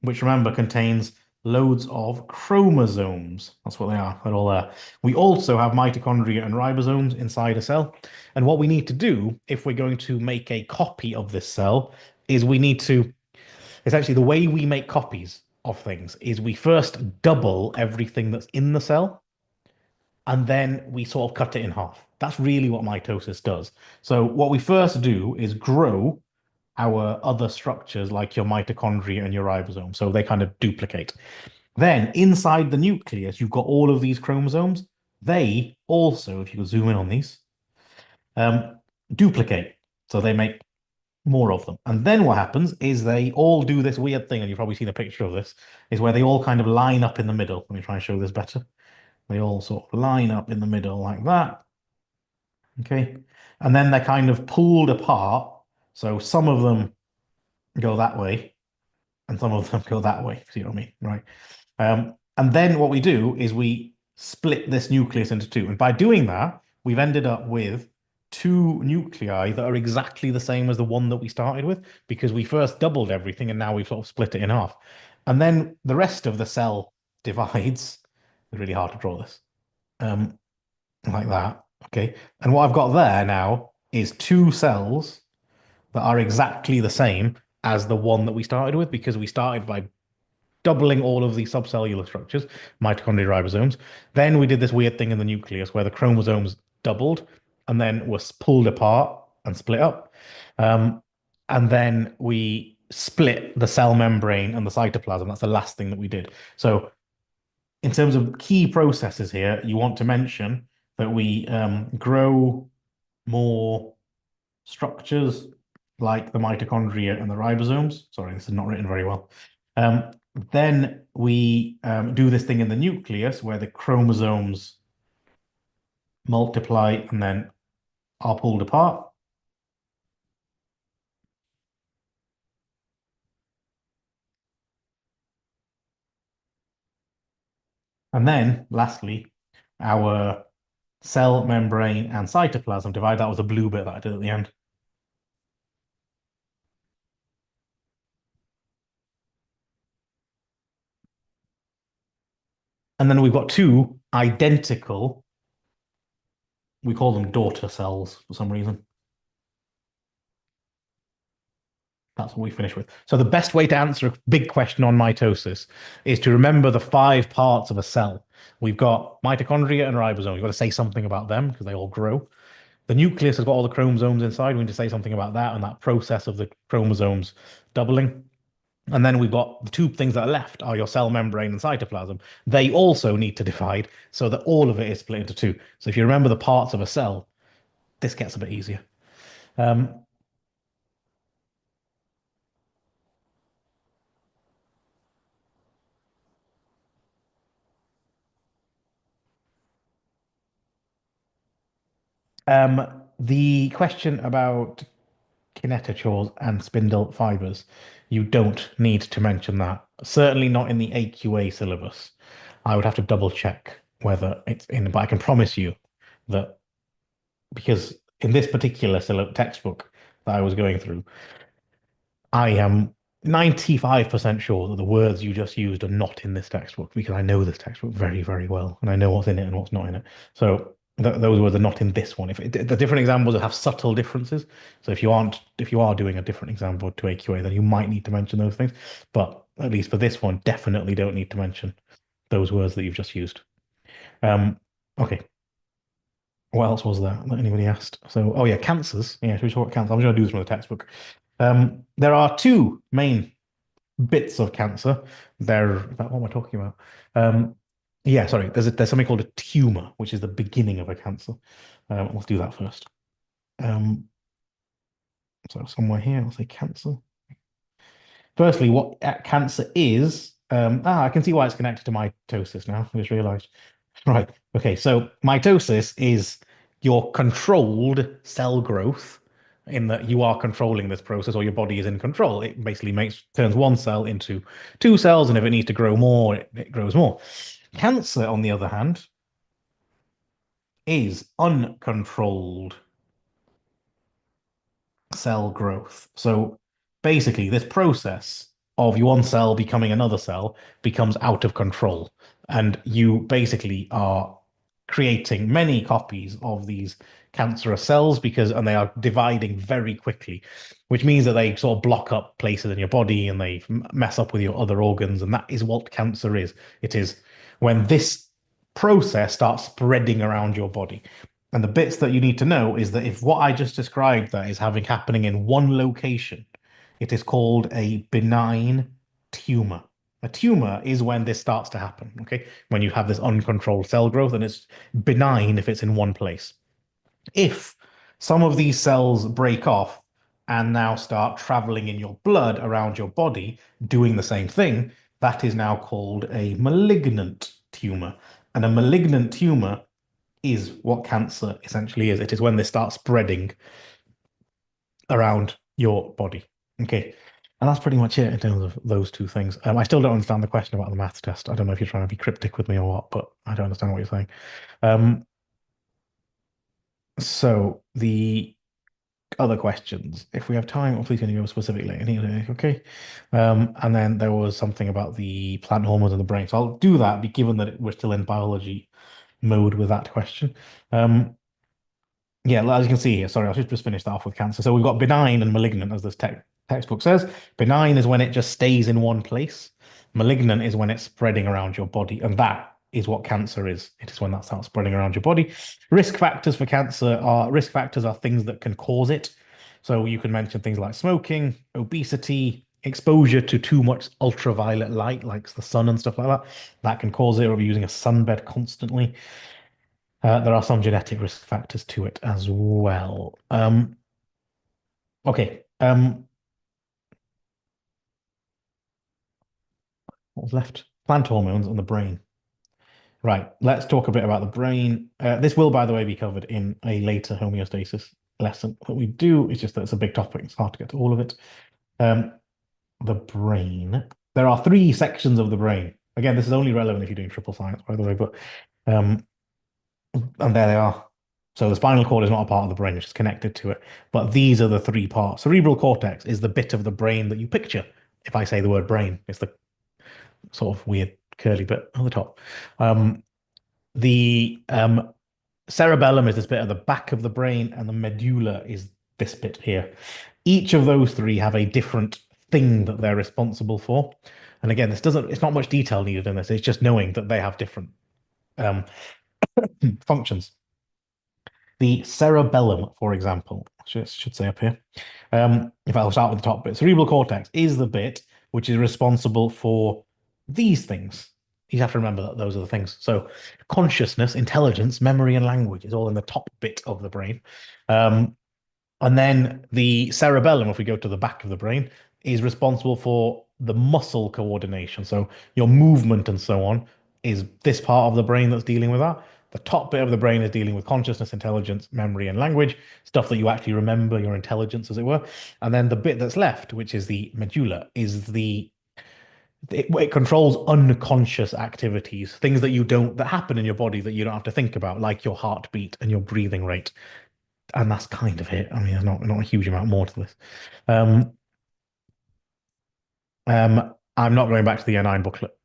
which remember contains loads of chromosomes. That's what they are. They're all there. We also have mitochondria and ribosomes inside a cell. And what we need to do if we're going to make a copy of this cell is we need to... Essentially, the way we make copies of things is we first double everything that's in the cell, and then we sort of cut it in half. That's really what mitosis does. So what we first do is grow our other structures like your mitochondria and your ribosome. So they kind of duplicate. Then inside the nucleus, you've got all of these chromosomes. They also, if you could zoom in on these, um, duplicate. So they make more of them. And then what happens is they all do this weird thing, and you've probably seen a picture of this, is where they all kind of line up in the middle. Let me try and show this better. They all sort of line up in the middle like that. Okay. And then they're kind of pulled apart. So some of them go that way, and some of them go that way. See what I mean? Right. And then what we do is we split this nucleus into two. And by doing that, we've ended up with two nuclei that are exactly the same as the one that we started with, because we first doubled everything and now we've sort of split it in half. And then the rest of the cell divides. It's really hard to draw this. Like that. Okay. And what I've got there now is two cells that are exactly the same as the one that we started with, because we started by doubling all of the subcellular structures, mitochondria, ribosomes. Then we did this weird thing in the nucleus where the chromosomes doubled and then were pulled apart and split up. And then we split the cell membrane and the cytoplasm. That's the last thing that we did. So in terms of key processes here, you want to mention that we grow more structures like the mitochondria and the ribosomes. Sorry, this is not written very well. Then we do this thing in the nucleus where the chromosomes multiply and then are pulled apart. And then, lastly, our cell membrane and cytoplasm divide. That was a blue bit that I did at the end. And then we've got two identical, we call them daughter cells for some reason. That's what we finish with. So the best way to answer a big question on mitosis is to remember the five parts of a cell. We've got mitochondria and ribosomes. You've got to say something about them because they all grow. The nucleus has got all the chromosomes inside. We need to say something about that and that process of the chromosomes doubling. And then we've got the two things that are left are your cell membrane and cytoplasm. They also need to divide so that all of it is split into two. So if you remember the parts of a cell, this gets a bit easier. Um, the question about kinetochores and spindle fibers, you don't need to mention that. Certainly not in the AQA syllabus. I would have to double check. whether it's in, but I can promise you that because in this particular textbook that I was going through, I am 95% sure that the words you just used are not in this textbook because I know this textbook very, very well and I know what's in it and what's not in it. So th those words are not in this one. If the different examples will have subtle differences. So if you are doing a different example to AQA, then you might need to mention those things. But at least for this one, definitely don't need to mention those words that you've just used. Um, okay. What else was there that anybody asked? So, oh yeah, cancers. Yeah, should we talk about cancer? I'm just going to do this from the textbook. There are two main bits of cancer. In fact, what am I talking about? Um, yeah, sorry. There's something called a tumor, which is the beginning of a cancer. Let's do that first. Um, so somewhere here, I'll say cancer. Firstly, what cancer is. I can see why it's connected to mitosis now. I just realized. Right. Okay. So mitosis is your controlled cell growth in that you are controlling this process or your body is in control. It basically turns one cell into two cells, and if it needs to grow more, it grows more. Cancer, on the other hand, is uncontrolled cell growth. So basically, this process of your one cell becoming another cell becomes out of control. And you basically are creating many copies of these cancerous cells and they are dividing very quickly, which means that they sort of block up places in your body and they mess up with your other organs. And that is what cancer is. It is when this process starts spreading around your body. And the bits that you need to know is that if what I just described that is having happening in one location, it is called a benign tumor. A tumor is when this starts to happen, okay? When you have this uncontrolled cell growth and it's benign if it's in one place. If some of these cells break off and now start traveling in your blood around your body, doing the same thing, that is now called a malignant tumor. And a malignant tumor is what cancer essentially is. It is when they start spreading around your body. Okay. And that's pretty much it in terms of those two things. I still don't understand the question about the maths test. I don't know if you're trying to be cryptic with me or what, but I don't understand what you're saying. Um, so the other questions, if we have time, please can you go specifically? Okay. And then there was something about the plant hormones in the brain. So I'll do that, given that we're still in biology mode with that question. Yeah, as you can see here, sorry, I should just finish that off with cancer. So we've got benign and malignant, as this textbook says. Benign is when it just stays in one place. Malignant is when it's spreading around your body, and that is what cancer is. It is when that starts spreading around your body. Risk factors are things that can cause it. So you can mention things like smoking, obesity, exposure to too much ultraviolet light, like the sun and stuff like that. That can cause it, or using a sunbed constantly. There are some genetic risk factors to it as well. Okay. What was left? Plant hormones and the brain. Right. Let's talk a bit about the brain. This will, by the way, be covered in a later homeostasis lesson that we do. It's just that it's a big topic. It's hard to get to all of it. Um, the brain. There are three sections of the brain. Again, this is only relevant if you're doing triple science, by the way, but um, and there they are. So the spinal cord is not a part of the brain, it's just connected to it. But these are the three parts. Cerebral cortex is the bit of the brain that you picture. If I say the word brain, it's the sort of weird curly bit on the top. The cerebellum is this bit at the back of the brain, and the medulla is this bit here. Each of those three have a different thing that they're responsible for. And again, it's not much detail needed in this. It's just knowing that they have different um, functions. The cerebellum, for example, should say up here. If I'll start with the top bit, cerebral cortex is the bit which is responsible for these things. You have to remember that those are the things. So consciousness, intelligence, memory, and language is all in the top bit of the brain. Um, and then the cerebellum, if we go to the back of the brain, is responsible for the muscle coordination. So your movement and so on is this part of the brain that's dealing with that. The top bit of the brain is dealing with consciousness, intelligence, memory, and language, stuff that you actually remember, your intelligence, as it were. And then the bit that's left, which is the medulla, is the it controls unconscious activities, things that you don't that happen in your body that you don't have to think about, like your heartbeat and your breathing rate. And that's kind of it. I mean, there's not a huge amount more to this. Um, I'm not going back to the N9 booklet.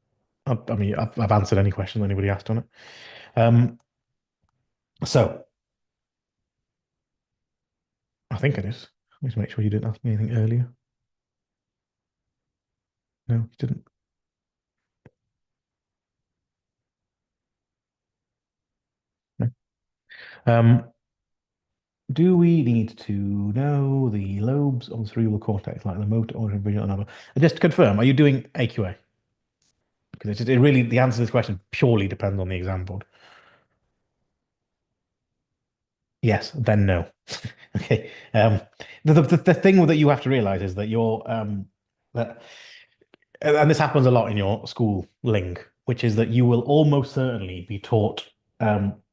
I mean, I've answered any questions anybody asked on it. Um, so I think it is. Let me make sure you didn't ask me anything earlier. No, you didn't. No. Um, do we need to know the lobes of the cerebral cortex, like the motor, auditory, visual, and other? And just to confirm, are you doing AQA? Because it really, the answer to this question purely depends on the exam board. Yes, then no. Okay. The thing that you have to realize is that that and this happens a lot in your schooling, which is that you will almost certainly be taught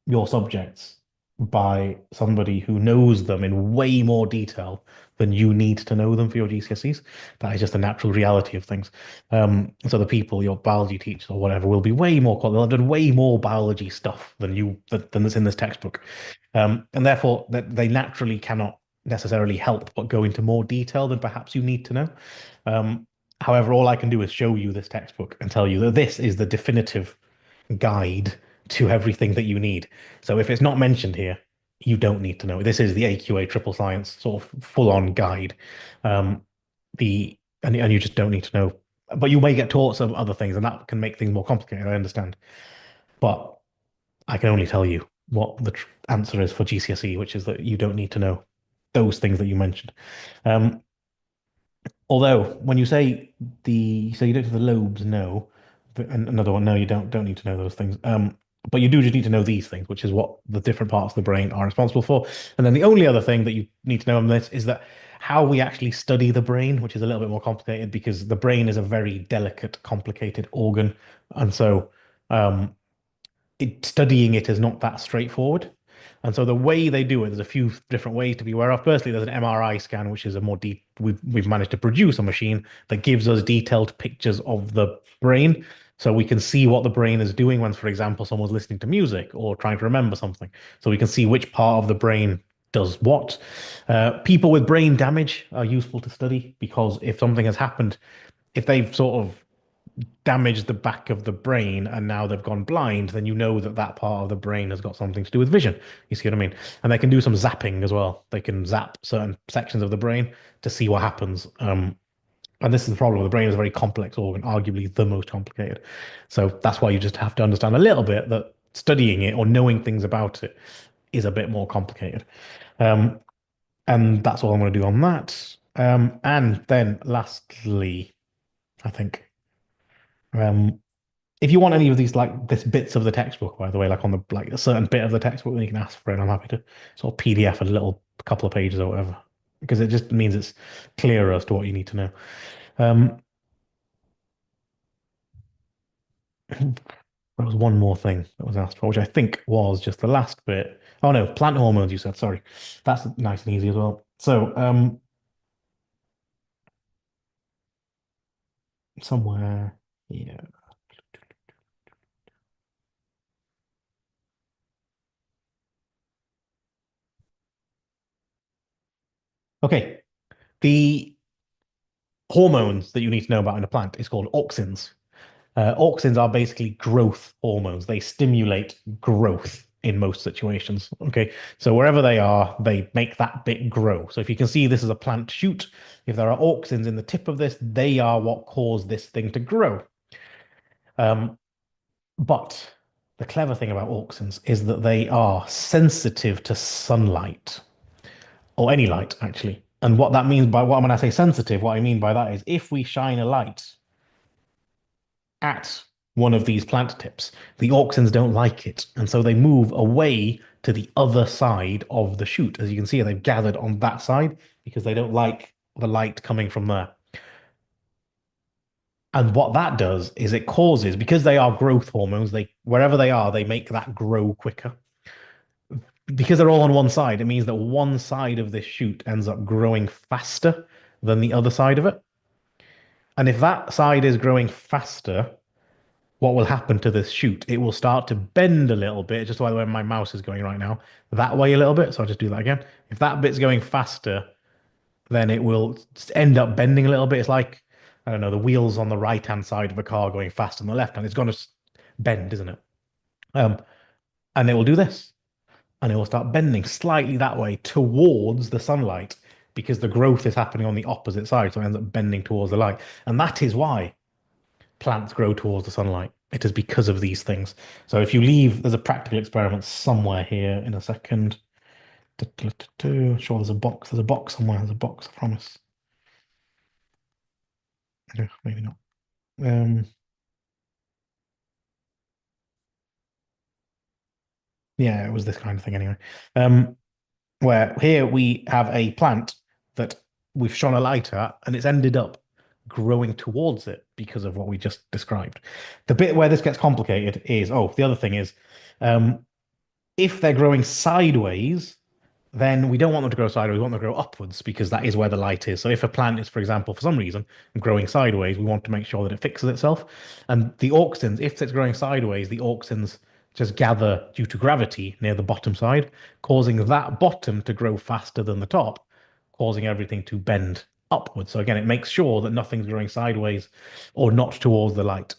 your subjects by somebody who knows them in way more detail than you need to know them for your GCSEs. That is just the natural reality of things. So the people, your biology teachers or whatever, will be way more they'll have done way more biology stuff than that's in this textbook. And therefore that they naturally cannot necessarily help but go into more detail than perhaps you need to know. Um, However, all I can do is show you this textbook and tell you that this is the definitive guide to everything that you need. So if it's not mentioned here, you don't need to know. This is the AQA triple science sort of full-on guide. Um, and you just don't need to know. But you may get taught some other things, and that can make things more complicated. I understand. But I can only tell you what the tr answer is for GCSE, which is that you don't need to know those things that you mentioned. Um, Although when you say you don't have the lobes, no, and another one, no, you don't need to know those things. But you do just need to know these things, which is what the different parts of the brain are responsible for. And then the only other thing that you need to know on this is that how we actually study the brain, which is a little bit more complicated because the brain is a very delicate, complicated organ, and so um, studying it is not that straightforward. And so the way they do it, there's a few different ways to be aware of. Firstly, there's an MRI scan, which is a more deep. We've managed to produce a machine that gives us detailed pictures of the brain, so we can see what the brain is doing when, for example, someone's listening to music or trying to remember something. So we can see which part of the brain does what. People with brain damage are useful to study because if something has happened, if they've sort of damaged the back of the brain and now they've gone blind, then you know that that part of the brain has got something to do with vision. You see what I mean? And they can do some zapping as well. They can zap certain sections of the brain to see what happens. And this is the problem. The brain is a very complex organ, arguably the most complicated. So that's why you just have to understand a little bit that studying it or knowing things about it is a bit more complicated. Um, and that's all I'm going to do on that. And then lastly, I think. Um, if you want any of these like this bits of the textbook, by the way, like on the like a certain bit of the textbook, then you can ask for it. I'm happy to sort of PDF a little couple of pages or whatever, because it just means it's clearer as to what you need to know. Um, there was one more thing that was asked for, which I think was just the last bit. Oh no, plant hormones, you said, sorry. That's nice and easy as well. So, somewhere, yeah. Okay. The hormones that you need to know about in a plant is called auxins. Auxins are basically growth hormones. They stimulate growth in most situations. Okay, so wherever they are, they make that bit grow. So if you can see this is a plant shoot, if there are auxins in the tip of this, they are what cause this thing to grow. Um, but the clever thing about auxins is that they are sensitive to sunlight or any light, actually. And what that means by when I say sensitive, what I mean by that is if we shine a light at one of these plant tips, the auxins don't like it. And so they move away to the other side of the shoot. As you can see, they've gathered on that side because they don't like the light coming from there. And what that does is it causes, because they are growth hormones, they wherever they are, they make that grow quicker. Because they're all on one side, it means that one side of this shoot ends up growing faster than the other side of it. And if that side is growing faster, what will happen to this shoot? It will start to bend a little bit, just by the way my mouse is going right now, that way a little bit. So I'll just do that again. If that bit's going faster, then it will end up bending a little bit. It's like, I don't know, the wheels on the right-hand side of a car going faster than the left hand. It's going to bend, isn't it? Um, and it will do this. And it will start bending slightly that way towards the sunlight because the growth is happening on the opposite side. So it ends up bending towards the light. And that is why plants grow towards the sunlight. It is because of these things. So if you leave, there's a practical experiment somewhere here in a second. Sure, there's a box. There's a box somewhere. There's a box, I promise. Yeah, maybe not. Um, yeah, it was this kind of thing anyway. Um, where here we have a plant that we've shone a light at, and it's ended up growing towards it because of what we just described. The bit where this gets complicated is, oh, the other thing is, um, if they're growing sideways, then we don't want them to grow sideways. We want them to grow upwards because that is where the light is. So if a plant is, for example, for some reason growing sideways, we want to make sure that it fixes itself. And the auxins, if it's growing sideways, the auxins just gather due to gravity near the bottom side, causing that bottom to grow faster than the top, causing everything to bend upwards. So again, it makes sure that nothing's growing sideways or not towards the light.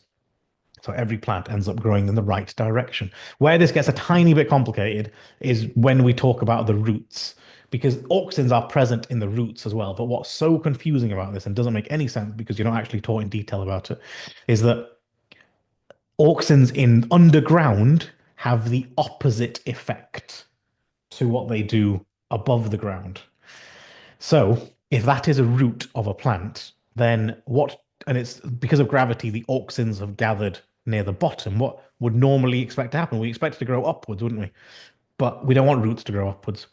So every plant ends up growing in the right direction. Where this gets a tiny bit complicated is when we talk about the roots, because auxins are present in the roots as well. But what's so confusing about this and doesn't make any sense because you're not actually taught in detail about it is that auxins in underground have the opposite effect to what they do above the ground. So if that is a root of a plant, then what, and it's because of gravity, the auxins have gathered near the bottom. What would normally expect to happen? We expect it to grow upwards, wouldn't we? But we don't want roots to grow upwards.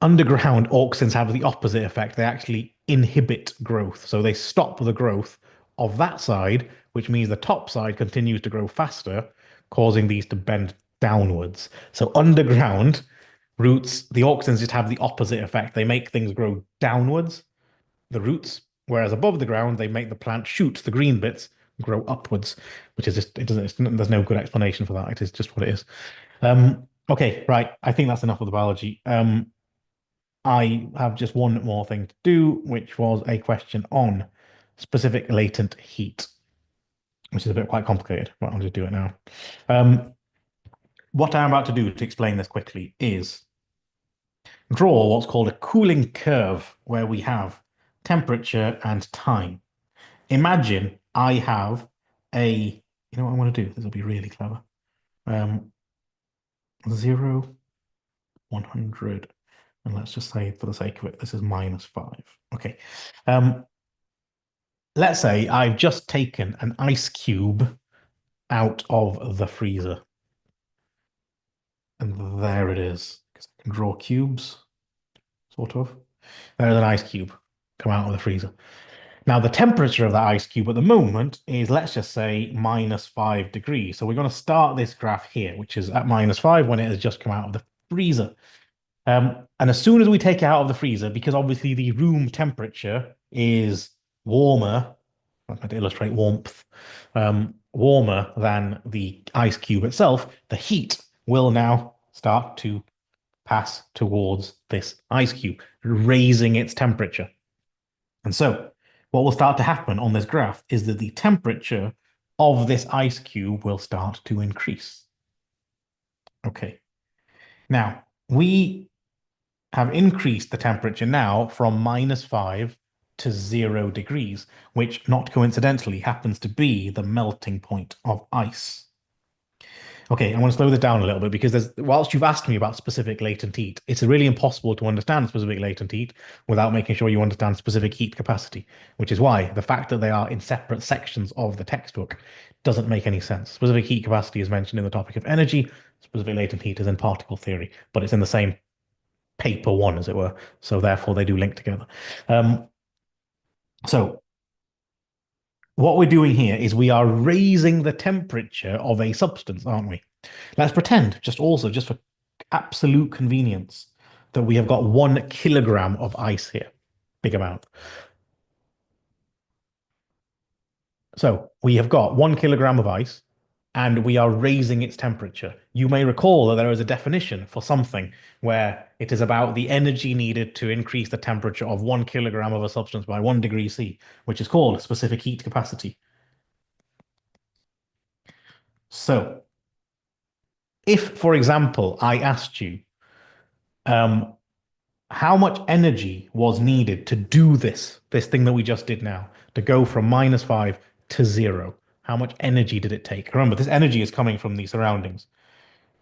Underground auxins have the opposite effect. They actually inhibit growth. So they stop the growth of that side, which means the top side continues to grow faster, causing these to bend downwards. So underground roots, the auxins just have the opposite effect. They make things grow downwards, the roots, whereas above the ground, they make the plant shoot, the green bits, grow upwards, which is just, it doesn't, there's no good explanation for that. It is just what it is. Okay, right. I think that's enough of the biology. I have just one more thing to do, which was a question on specific latent heat, which is a bit quite complicated, but I'll just do it now. What I'm about to do to explain this quickly is draw what's called a cooling curve, where we have temperature and time. Imagine I have a, you know what I want to do? This will be really clever. 0, 100, and let's just say for the sake of it, this is -5. Okay. Let's say I've just taken an ice cube out of the freezer. And there it is. Because I can draw cubes, sort of. There's an ice cube come out of the freezer. Now, the temperature of that ice cube at the moment is, let's just say, -5 degrees. So we're going to start this graph here, which is at -5 when it has just come out of the freezer. And as soon as we take it out of the freezer, because obviously the room temperature is warmer, I'm going to illustrate warmth, warmer than the ice cube itself, the heat will now start to pass towards this ice cube, raising its temperature. And so what will start to happen on this graph is that the temperature of this ice cube will start to increase. Okay. Now, we have increased the temperature now from -5 to 0 degrees, which not coincidentally happens to be the melting point of ice. Okay, I want to slow this down a little bit because whilst you've asked me about specific latent heat, it's really impossible to understand specific latent heat without making sure you understand specific heat capacity, which is why the fact that they are in separate sections of the textbook doesn't make any sense. Specific heat capacity is mentioned in the topic of energy, specific latent heat is in particle theory, but it's in the same paper one, as it were. So therefore, they do link together. So what we're doing here is we are raising the temperature of a substance, aren't we? Let's pretend, just for absolute convenience, that we have got 1 kilogram of ice here. Big amount. So we have got 1 kilogram of ice and we are raising its temperature. You may recall that there is a definition for something where it is about the energy needed to increase the temperature of 1 kilogram of a substance by 1 degree C, which is called specific heat capacity. So if, for example, I asked you, um, how much energy was needed to do this thing that we just did now, to go from -5 to 0? How much energy did it take? Remember, this energy is coming from the surroundings.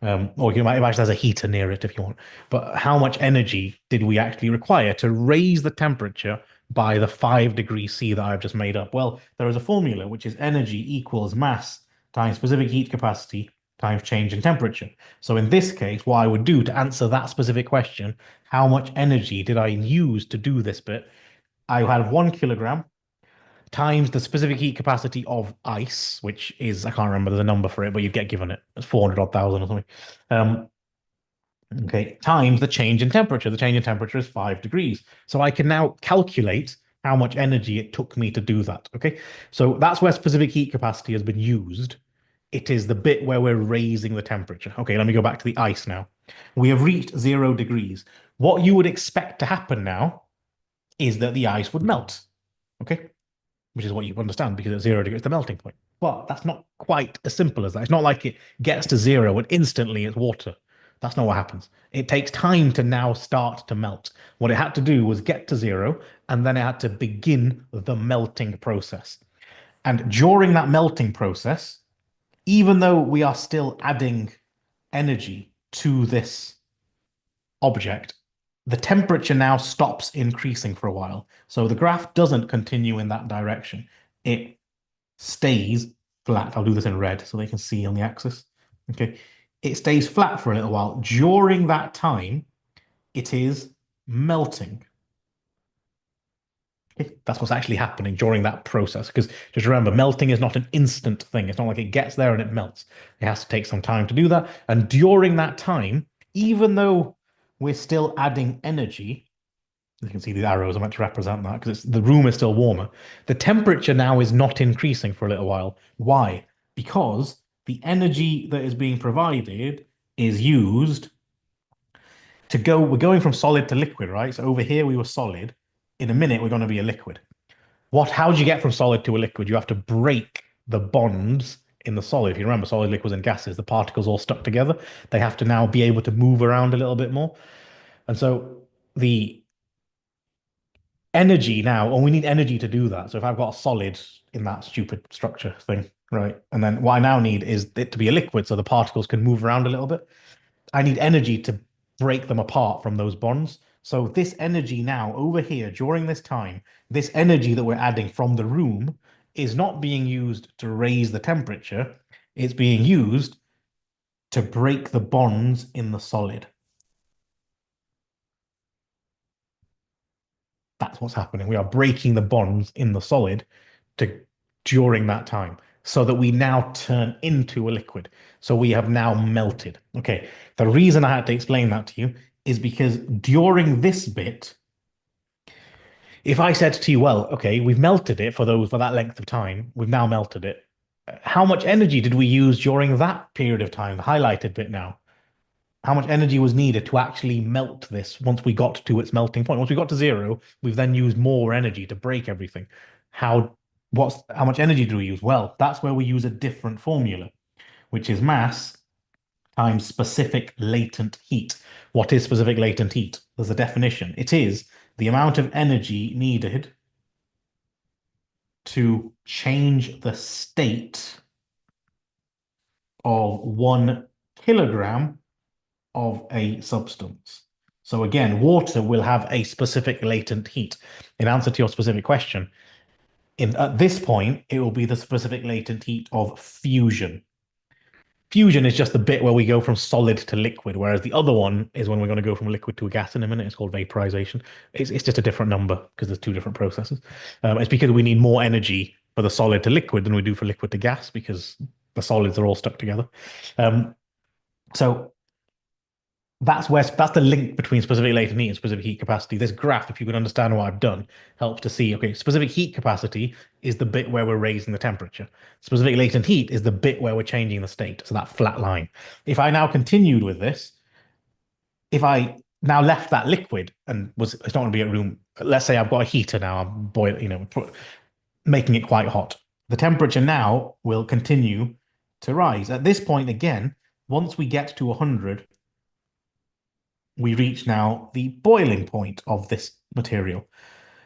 Or you might imagine there's a heater near it if you want. But how much energy did we actually require to raise the temperature by the 5 degree C that I've just made up? Well, there is a formula, which is energy equals mass times specific heat capacity times change in temperature. So in this case, what I would do to answer that specific question, how much energy did I use to do this bit? I had 1 kilogram times the specific heat capacity of ice, which is, I can't remember, there's a number for it, but you get given it. It's 400 odd thousand or something. Um, okay, times the change in temperature. The change in temperature is 5 degrees. So I can now calculate how much energy it took me to do that. Okay, so that's where specific heat capacity has been used. It is the bit where we're raising the temperature. Okay, let me go back to the ice now. We have reached 0 degrees. What you would expect to happen now is that the ice would melt. Okay, which is what you understand because at 0 degrees, it's the melting point. But that's not quite as simple as that. It's not like it gets to zero and instantly it's water. That's not what happens. It takes time to now start to melt. What it had to do was get to zero and then it had to begin the melting process. And during that melting process, even though we are still adding energy to this object, the temperature now stops increasing for a while. So the graph doesn't continue in that direction. It stays flat. I'll do this in red so they can see on the axis. Okay. It stays flat for a little while. During that time, it is melting. Okay. That's what's actually happening during that process. Because just remember, melting is not an instant thing. It's not like it gets there and it melts. It has to take some time to do that. And during that time, even though we're still adding energy, you can see the arrows are meant to represent that because the room is still warmer. The temperature now is not increasing for a little while. Why? Because the energy that is being provided is used to go. We're going from solid to liquid, right? So over here we were solid. In a minute, we're going to be a liquid. How do you get from solid to a liquid? You have to break the bonds in the solid. If you remember, solid, liquids, and gases, the particles all stuck together. They have to now be able to move around a little bit more. And so the energy now, and we need energy to do that. So if I've got a solid in that stupid structure thing, right? And then what I now need is it to be a liquid so the particles can move around a little bit. I need energy to break them apart from those bonds. So this energy now over here during this time, this energy that we're adding from the room is not being used to raise the temperature. It's being used to break the bonds in the solid. That's what's happening. We are breaking the bonds in the solid to during that time so that we now turn into a liquid. So we have now melted. Okay. The reason I had to explain that to you is because during this bit, if I said to you, well, okay, we've melted it for that length of time, we've now melted it. How much energy did we use during that period of time, the highlighted bit now? How much energy was needed to actually melt this once we got to its melting point? Once we got to zero, we've then used more energy to break everything. How much energy do we use? Well, that's where we use a different formula, which is mass times specific latent heat. What is specific latent heat? There's a definition. It is the amount of energy needed to change the state of 1 kilogram of a substance. So again, water will have a specific latent heat. In answer to your specific question, at this point, it will be the specific latent heat of fusion. Fusion is just the bit where we go from solid to liquid, whereas the other one is when we're going to go from liquid to a gas in a minute. It's called vaporization. It's just a different number because there's two different processes. It's because we need more energy for the solid to liquid than we do for liquid to gas because the solids are all stuck together. So That's the link between specific latent heat and specific heat capacity. This graph, if you can understand what I've done, helps to see, okay, specific heat capacity is the bit where we're raising the temperature. Specific latent heat is the bit where we're changing the state. So that flat line. If I now continued with this, if I now left that liquid and it's not going to be at room, let's say I've got a heater now, I'm boiling, making it quite hot. The temperature now will continue to rise. At this point, again, once we get to 100, we reach now the boiling point of this material.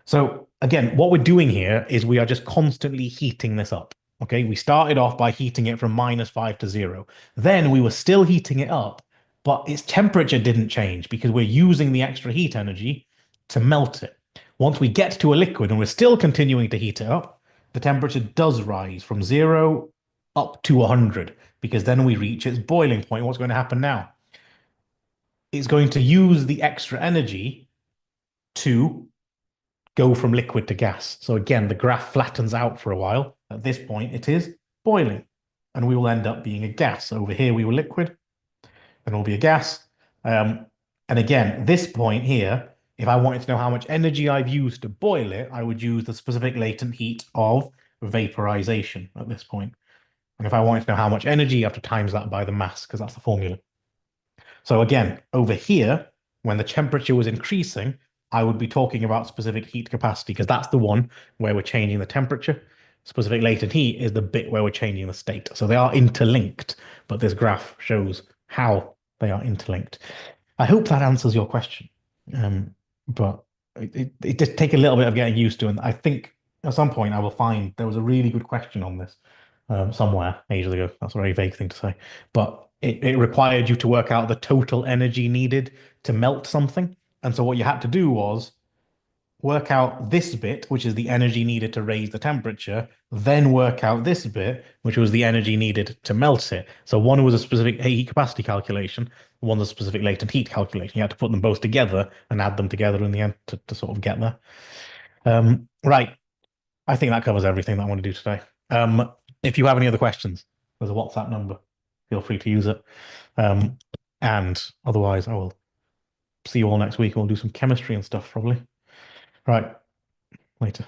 So again, what we're doing here is we are just constantly heating this up. Okay, we started off by heating it from -5 to 0. Then we were still heating it up, but its temperature didn't change because we're using the extra heat energy to melt it. Once we get to a liquid and we're still continuing to heat it up, the temperature does rise from 0 up to 100 because then we reach its boiling point. What's going to happen now? It's going to use the extra energy to go from liquid to gas. So again, the graph flattens out for a while. At this point, it is boiling, and we will end up being a gas. Over here, we were liquid, and we'll be a gas. And again, this point here, if I wanted to know how much energy I've used to boil it, I would use the specific latent heat of vaporization at this point. And if I wanted to know how much energy, you have to times that by the mass, because that's the formula. So again, over here, when the temperature was increasing, I would be talking about specific heat capacity because that's the one where we're changing the temperature. Specific latent heat is the bit where we're changing the state. So they are interlinked, but this graph shows how they are interlinked. I hope that answers your question. But it just take a little bit of getting used to. And I think at some point I will find there was a really good question on this somewhere ages ago. That's a very vague thing to say. But it required you to work out the total energy needed to melt something. And so what you had to do was work out this bit, which is the energy needed to raise the temperature, then work out this bit, which was the energy needed to melt it. So one was a specific heat capacity calculation, one was a specific latent heat calculation. You had to put them both together and add them together in the end to sort of get there. Right. I think that covers everything that I want to do today. If you have any other questions, there's a WhatsApp number. Feel free to use it. And otherwise, I will see you all next week. We'll do some chemistry and stuff probably. Right. Later.